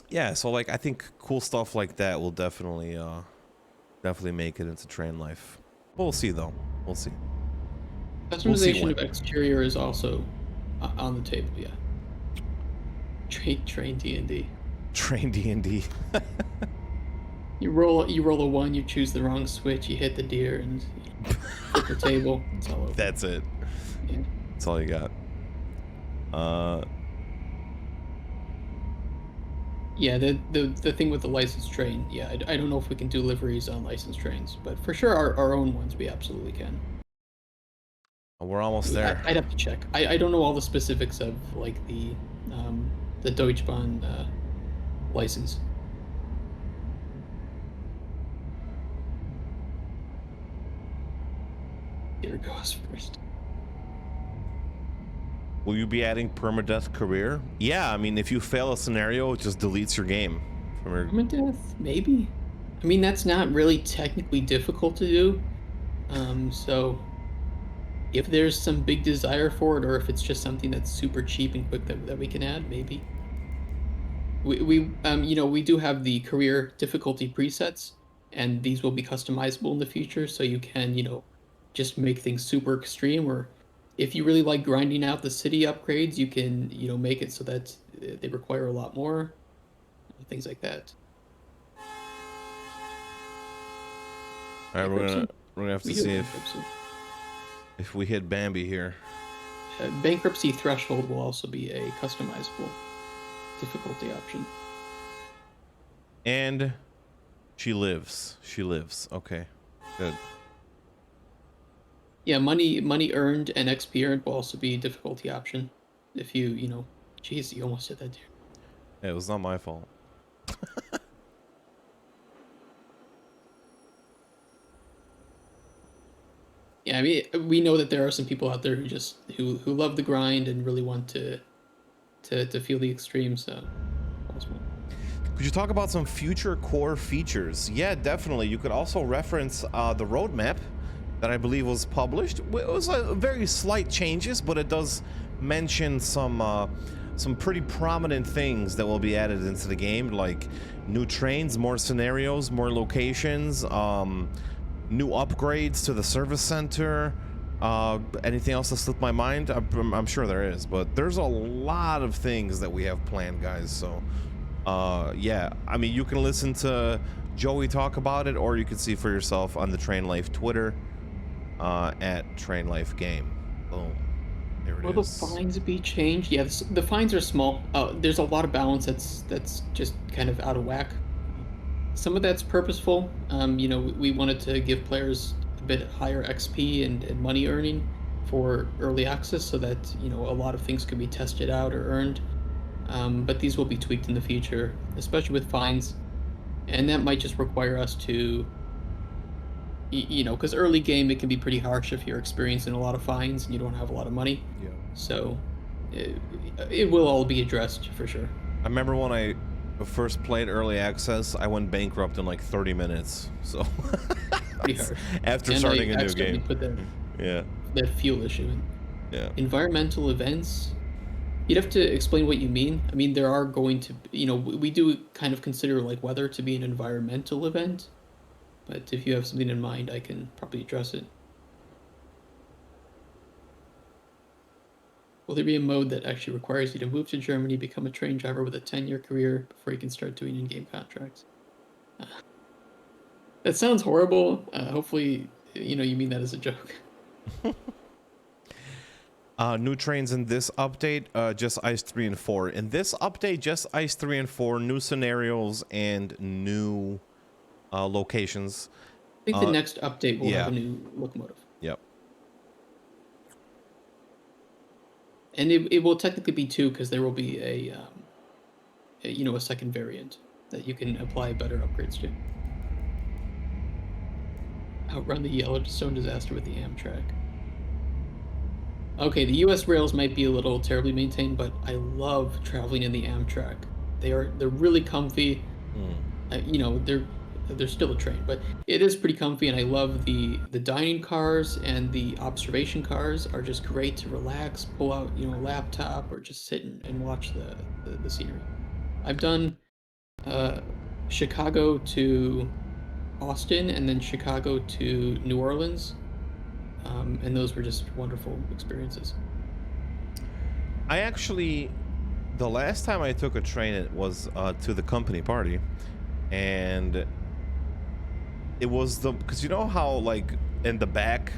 Yeah, so like I think cool stuff like that will definitely make it into Train Life. We'll see though. We'll see. Customization of exterior is also on the table. Yeah. Train D&D. Train D&D. You roll a 1, you choose the wrong switch, you hit the deer, and flip the table. It's all over. That's it. Yeah. That's all you got. Yeah, the thing with the licensed train, yeah, I don't know if we can do liveries on licensed trains, but for sure our own ones we absolutely can. We're almost there. I'd have to check. I don't know all the specifics of like the Deutsche Bahn license. Here goes first. Will you be adding permadeath career? Yeah, I mean, if you fail a scenario, it just deletes your game from your... Permadeath, maybe. I mean, that's not really technically difficult to do. So if there's some big desire for it, or if it's just something that's super cheap and quick that we can add, maybe. We do have the career difficulty presets, and these will be customizable in the future, so you can, just make things super extreme, or if you really like grinding out the city upgrades, you can, make it so that they require a lot more, things like that. All right, we're gonna have to see if we hit Bambi here. Bankruptcy threshold will also be a customizable difficulty option. And she lives. Okay, good. Yeah, money earned and XP earned will also be a difficulty option. If you, jeez, you almost hit that deer. Hey, it was not my fault. Yeah, I mean, we know that there are some people out there who love the grind and really want to feel the extreme. So, could you talk about some future core features? Yeah, definitely. You could also reference the roadmap that I believe was published. It was very slight changes, but it does mention some pretty prominent things that will be added into the game, like new trains, more scenarios, more locations, new upgrades to the service center. Anything else that slipped my mind? I'm sure there is, but there's a lot of things that we have planned, guys. So yeah, I mean, you can listen to Joey talk about it, or you can see for yourself on the Train Life Twitter at Train Life Game. Boom. There it is. Will the fines be changed? Yeah, the fines are small. There's a lot of balance that's just kind of out of whack. Some of that's purposeful. We wanted to give players a bit higher XP and money earning for early access, so that a lot of things could be tested out or earned. But these will be tweaked in the future, especially with fines, and that might just require us to, because early game it can be pretty harsh if you're experiencing a lot of fines and you don't have a lot of money. Yeah. So it will all be addressed for sure. I remember when first played early access, I went bankrupt in like 30 minutes. So Pretty hard. after And starting I a new accidentally game. put Yeah. that fuel issue in. Yeah. Environmental events. You'd have to explain what you mean. I mean, there are going to, we do kind of consider like weather to be an environmental event, but if you have something in mind, I can probably address it. Will there be a mode that actually requires you to move to Germany, become a train driver with a 10-year career before you can start doing in-game contracts? That sounds horrible. Hopefully, you mean that as a joke. New trains in this update, just Ice 3 and 4. In this update, just Ice 3 and 4, new scenarios and new locations. I think the next update will yeah. have a new locomotive. Yep. And it will technically be 2 because there will be a second variant that you can apply better upgrades to. Outrun the Yellowstone disaster with the Amtrak. Okay, the U.S. rails might be a little terribly maintained, but I love traveling in the Amtrak. They're really comfy. They're still a train, but it is pretty comfy, and I love the dining cars, and the observation cars are just great to relax, pull out a laptop, or just sit and watch the scenery. I've done Chicago to Austin and then Chicago to New Orleans. And those were just wonderful experiences. The last time I took a train, it was to the company party, and it was because you know how like in the back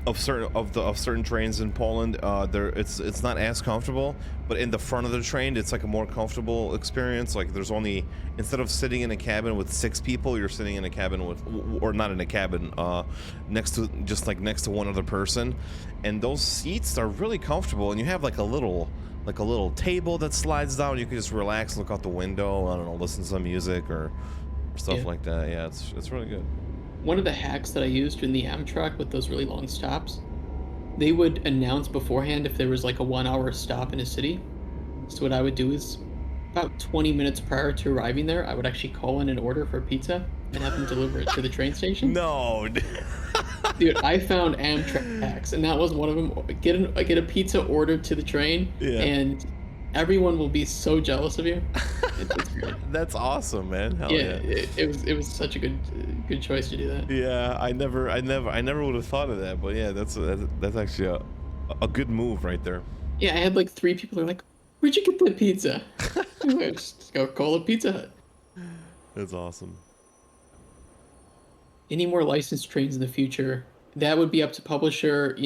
of certain trains in Poland, it's not as comfortable, but in the front of the train, it's like a more comfortable experience. Like there's only, instead of sitting in a cabin with 6 people, you're sitting in a cabin with, or not in a cabin, next to one other person, and those seats are really comfortable, and you have like a little table that slides down. You can just relax, look out the window, I don't know, listen to some music or stuff like that. Yeah, it's really good. One of the hacks that I used in the Amtrak with those really long stops, they would announce beforehand if there was like a 1-hour stop in a city. So what I would do is about 20 minutes prior to arriving there, I would actually call in an order for pizza and have them deliver it to the train station. No. Dude, I found Amtrak hacks, and that was one of them. Get a pizza ordered to the train, and everyone will be so jealous of you. It's great. That's awesome, man. Hell yeah. It was such a good choice to do that. Yeah, I never would have thought of that, but yeah, that's actually a good move right there. Yeah, I had like 3 people who are like, "Where'd you get that pizza?" Just go call a Pizza Hut. That's awesome. Any more licensed trains in the future? That would be up to publisher.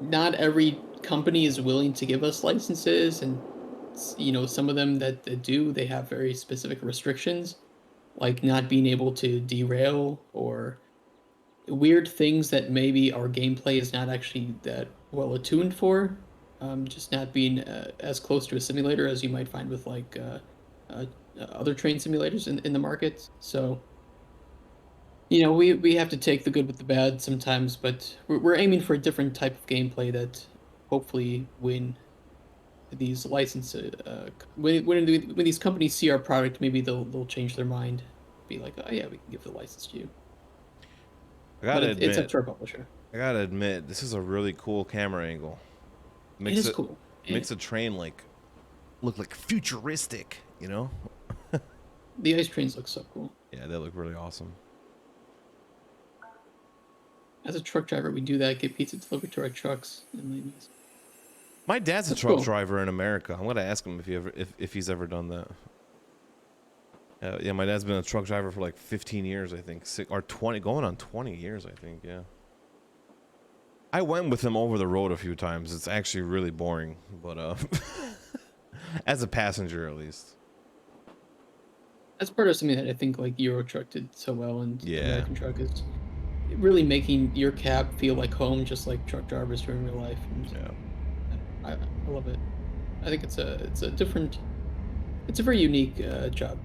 Not every company is willing to give us licenses, and some of them that do, they have very specific restrictions, like not being able to derail or weird things that maybe our gameplay is not actually that well attuned for, just not being as close to a simulator as you might find with like other train simulators in the market. So we have to take the good with the bad sometimes, but we're aiming for a different type of gameplay that hopefully when these licenses, when these companies see our product, maybe they'll change their mind, be like, oh yeah, we can give the license to you. It's up to our publisher. I gotta admit, this is a really cool camera angle. It is cool. Makes a train look like futuristic, The ice trains look so cool. Yeah, they look really awesome. As a truck driver, we do that, get pizza delivered to our trucks. My dad's a truck driver in America. I'm gonna ask him if he's ever done that. Yeah, my dad's been a truck driver for like 15 years, I think, or 20, going on 20 years, I think. Yeah. I went with him over the road a few times. It's actually really boring, but as a passenger, at least. That's part of something that I think like Euro Truck did so well, and yeah. American Truck is really making your cab feel like home, just like truck drivers do in real life. And yeah. I love it. I think it's a very unique job.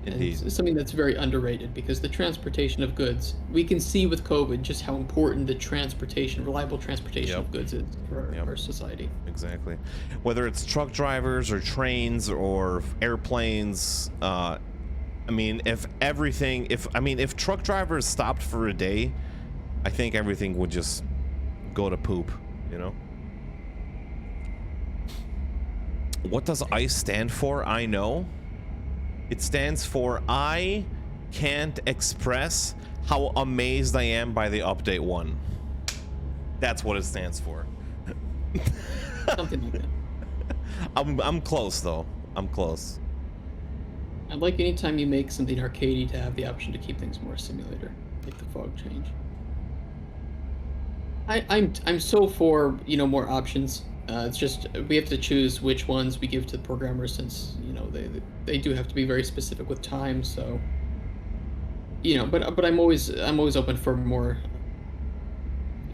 And Indeed. it's something that's very underrated because the transportation of goods, we can see with COVID just how important the transportation, reliable transportation Yep. of goods is for Yep. our society. Exactly. Whether it's truck drivers or trains or airplanes, I mean, if truck drivers stopped for a day, I think everything would just go to poop, you know? What does ICE stand for? I know. It stands for I can't express how amazed I am by the update 1. That's what it stands for. Something like that. I'm close though. I'm close. I'd like anytime you make something arcadey to have the option to keep things more simulator, like the fog change. I'm so for more options. It's just we have to choose which ones we give to the programmers since they do have to be very specific with time. So but I'm always open for more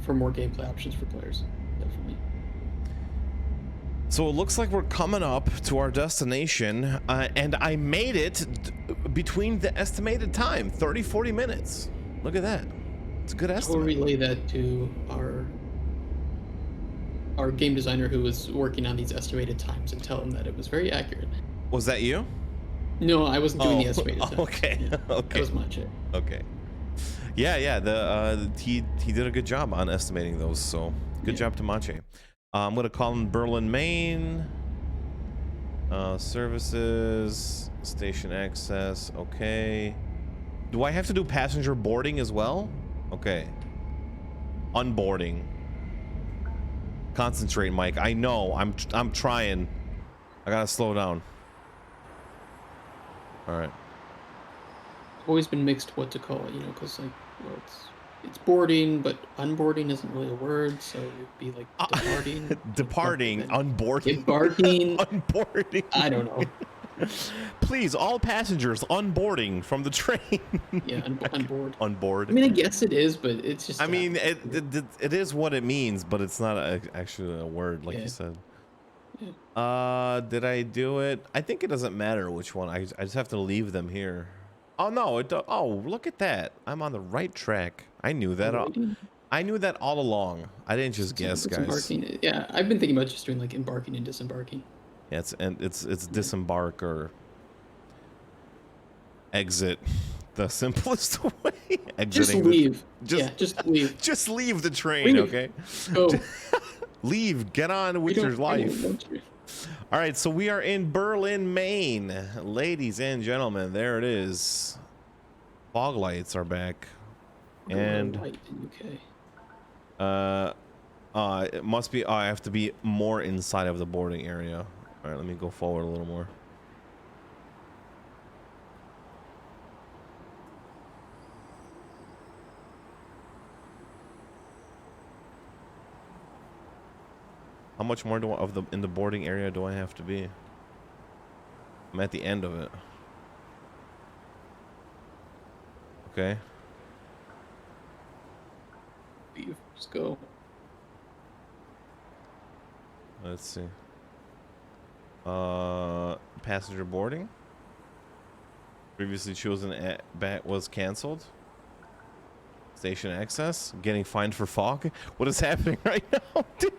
gameplay options for players. Definitely. So it looks like we're coming up to our destination, and I made it between the estimated time, 30-40 minutes. Look at that. It's a good We'll estimate. relay that to our game designer who was working on these estimated times and tell him that it was very accurate. Was that you? No, I wasn't doing the estimated times. Okay. Yeah, Okay. that was Mache. Okay. Yeah. He did a good job on estimating those. So good job to Mache. I'm gonna call him Berlin, Maine. Services, station access. Okay. Do I have to do passenger boarding as well? Okay. Unboarding. Concentrate, Mike. I know. I'm trying. I gotta slow down. All right. Always been mixed what to call it, because it's boarding, but unboarding isn't really a word, so it'd be like departing. Departing, unboarding. Embarking. Unboarding. I don't know. Please, all passengers unboarding from the train. Yeah, unboard. Unboard. I mean, I guess it is, but it's just. I mean, it is what it means, but it's not actually a word, like you said. Yeah. Did I do it? I think it doesn't matter which one. I just have to leave them here. Oh no! Oh, look at that! I'm on the right track. I knew that. I knew that all along. I didn't just guess, guys. Yeah, I've been thinking about just doing like embarking and disembarking. Yeah, it's disembark or exit. The simplest way. Just Exiting leave. Just leave. Just leave the train, Leave. okay? Go. Leave. Get on with your life. You. All right, so we are in Berlin, Maine. Ladies and gentlemen, there it is. Fog lights are back. And Light in UK. it must be I have to be more inside of the boarding area. All right, let me go forward a little more. How much more in the boarding area do I have to be? I'm at the end of it. Okay. Leave. Just go. Let's see. Passenger boarding. Previously chosen was canceled. Station access. Getting fined for fog. What is happening right now, dude?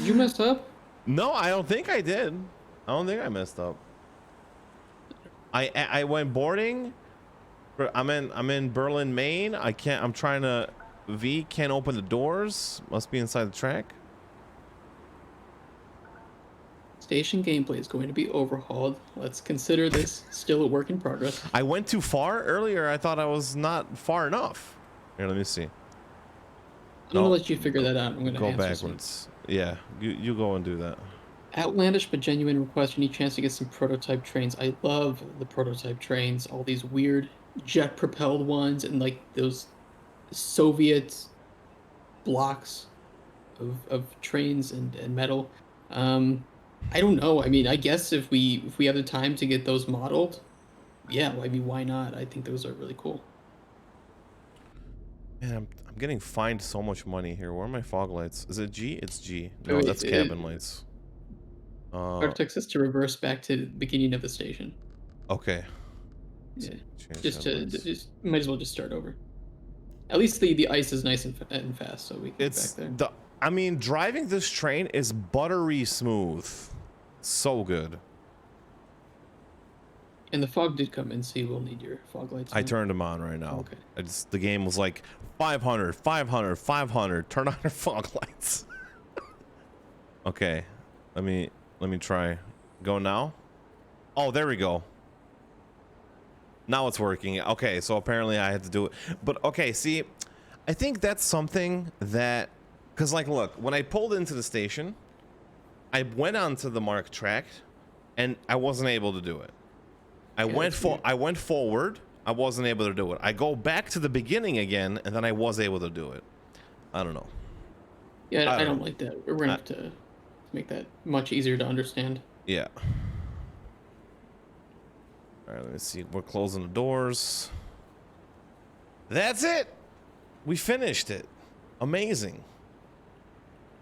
You messed up? No, I don't think I did. I don't think I messed up. I went boarding. I'm in Berlin, Maine. I'm trying to can't open the doors. Must be inside the track. Station gameplay is going to be overhauled. Let's consider this still a work in progress. I went too far earlier. I thought I was not far enough. Here, let me see. I'm gonna let you figure that out. I'm gonna go answer backwards. Yeah, you go and do that. Outlandish but genuine request. Any chance to get some prototype trains? I love the prototype trains. All these weird jet propelled ones and like those Soviet blocks of trains and metal. I don't know. I mean, I guess if we have the time to get those modeled, yeah. I mean, why not? I think those are really cool. Man, I'm getting fined so much money here. Where are my fog lights? Is it G? It's G. No, that's cabin lights. Our text is to reverse back to the beginning of the station. Okay. Yeah. Change Just to headlights. just might as well just start over. At least the ice is nice and, and fast, so we can get It's back there. the. I mean, driving this train is buttery smooth. So good. And the fog did come in, so you will need your fog lights. I on. turned them on right now. Okay. The game was like 500, 500, 500. Turn on your fog lights. Okay, let me try. Go now. Oh, there we go. Now it's working. Okay, so apparently I had to do it. But okay, see, I think that's something that, because like, look, when I pulled into the station, I went onto the marked track, and I wasn't able to do it. I went forward. I wasn't able to do it. I go back to the beginning again, and then I was able to do it. I don't know. Yeah, I don't like that. We're gonna have to make that much easier to understand. Yeah. All right, let me see. We're closing the doors. That's it. We finished it. Amazing.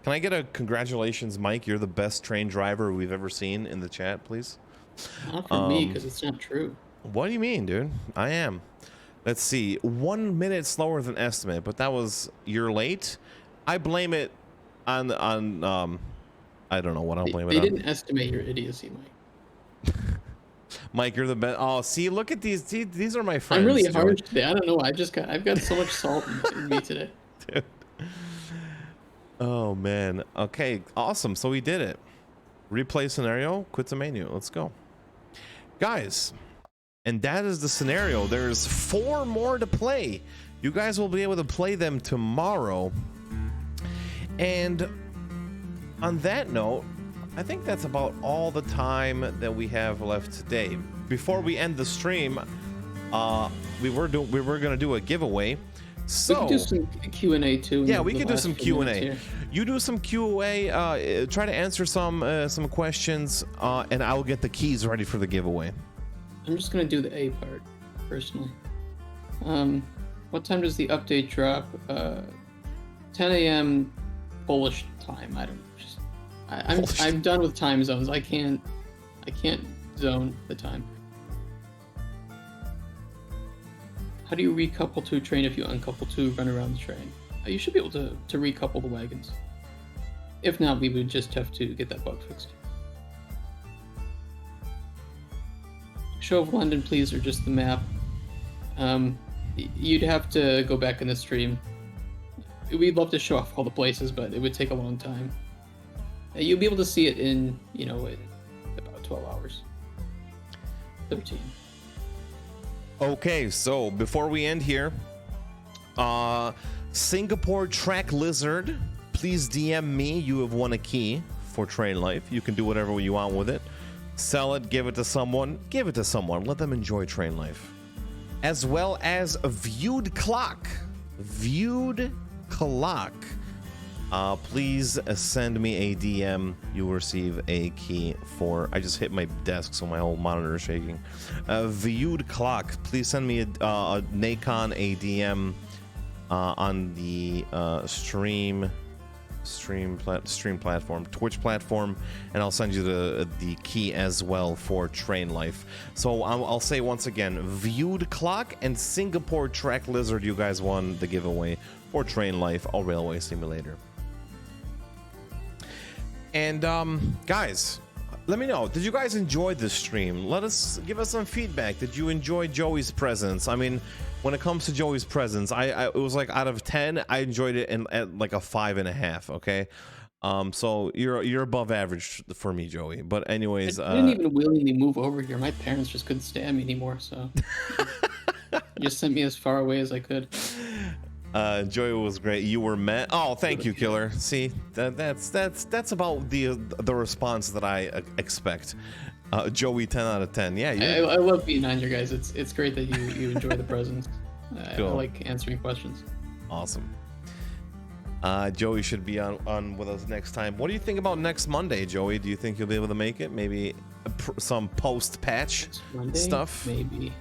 Can I get a congratulations, Mike? You're the best train driver we've ever seen in the chat, please. Not for me, because it's not true. What do you mean, dude? I am. Let's see. 1 minute slower than estimate, but that was you're late. I blame it on I don't know what I'll blame it on. They didn't estimate your idiocy, Mike. Mike, you're the best. Oh, see, look at these. See, these are my friends. I'm really Joey. harsh today. I don't know. I've got so much salt in me today. Dude. Oh man. Okay, awesome. So we did it. Replay scenario, quit the menu. Let's go. Guys, and that is the scenario. There's 4 more to play. You guys will be able to play them tomorrow. And on that note, I think that's about all the time that we have left today. Before we end the stream, we were gonna do a giveaway. So we can do some Q&A too. Yeah, we can do some Q&A. You do some Q&A. Try to answer some questions, and I will get the keys ready for the giveaway. I'm just gonna do the A part, personally. What time does the update drop? 10 a.m. Polish time. I don't know. I'm done with time zones. I can't zone the time. How do you recouple to a train if you uncouple to run around the train? You should be able to recouple the wagons. If not, we would just have to get that bug fixed. Show of London, please, or just the map. You'd have to go back in the stream. We'd love to show off all the places, but it would take a long time. You'll be able to see it in about 12 hours. 13. Okay, so before we end here, Singapore Track Lizard, please DM me. You have won a key for Train Life. You can do whatever you want with it. Sell it, give it to someone. Give it to someone. Let them enjoy Train Life. As well as a Viewed Clock. Viewed Clock. Please send me a DM. You will receive a key for. I just hit my desk, so my whole monitor is shaking. Viewed Clock. Please send me a Nacon a DM on the stream platform, Twitch platform, and I'll send you the key as well for Train Life. So I'll say once again, Viewed Clock and Singapore Track Lizard. You guys won the giveaway for Train Life, a railway simulator. And guys, let me know, did you guys enjoy this stream? Give us some feedback. Did you enjoy Joey's presence? I mean, when it comes to Joey's presence, it was like out of 10, I enjoyed it at like a 5.5. Okay, so you're above average for me, Joey. But anyways, I didn't even willingly move over here. My parents just couldn't stand me anymore, so just sent me as far away as I could. Joey was great. You were met. Oh, thank you, Killer. See, that's about the response that I expect. Joey, 10 out of 10. Yeah, I love being on your guys. It's great that you enjoy the presence. Cool. I like answering questions. Awesome. Joey should be on with us next time. What do you think about next Monday, Joey? Do you think you'll be able to make it? Maybe some post-patch stuff? Maybe.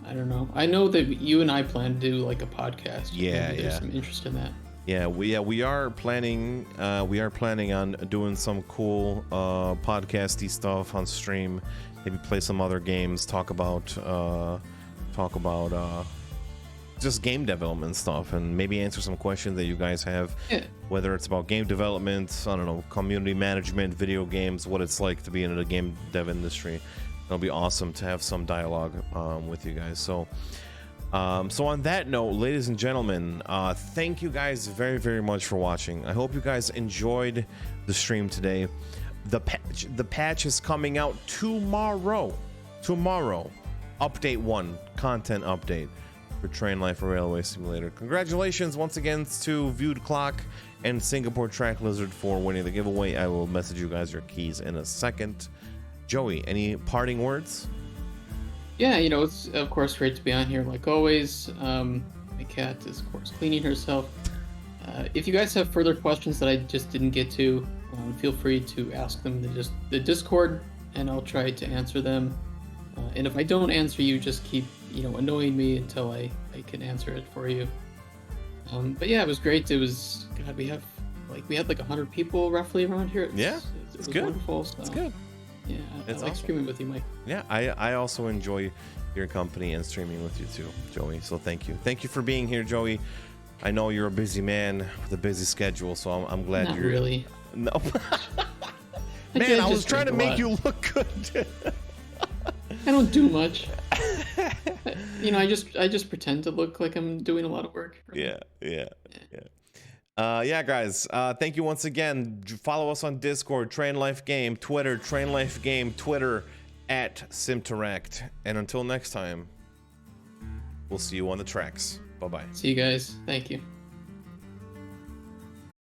I don't know. I know that you and I plan to do like a podcast. Yeah, There's some interest in that. Yeah, we are planning. We are planning on doing some cool podcasty stuff on stream. Maybe play some other games. Talk about talk about just game development stuff, and maybe answer some questions that you guys have, Yeah. whether it's about game development, I don't know, community management, video games, what it's like to be in the game dev industry. It'll be awesome to have some dialogue with you guys. So on that note, ladies and gentlemen, thank you guys very, very much for watching. I hope you guys enjoyed the stream today. The patch is coming out tomorrow. Update 1, content update for Train Life Railway Simulator. Congratulations once again to Viewed Clock and Singapore Track Lizard for winning the giveaway. I will message you guys your keys in a second. Joey, any parting words? Yeah, you know, it's of course great to be on here like always. My cat is of course cleaning herself. If you guys have further questions that I just didn't get to, feel free to ask them in the Discord, and I'll try to answer them. And if I don't answer you, just keep, you know, annoying me until I can answer it for you. But yeah, it was great. It was, God, we had like 100 people roughly around here. It was good. Wonderful. So, It's good. Yeah, I like streaming with you, Mike. Yeah, I also enjoy your company and streaming with you too, Joey. So thank you for being here, Joey. I know you're a busy man with a busy schedule, so I'm glad Not you're really. No. Man, I was trying to make you look good. I don't do much. You know, I just pretend to look like I'm doing a lot of work. Yeah, guys. Thank you once again. Follow us on Discord, Train Life Game, Twitter, Train Life Game, Twitter @Simterract. And until next time, we'll see you on the tracks. Bye-bye. See you guys. Thank you.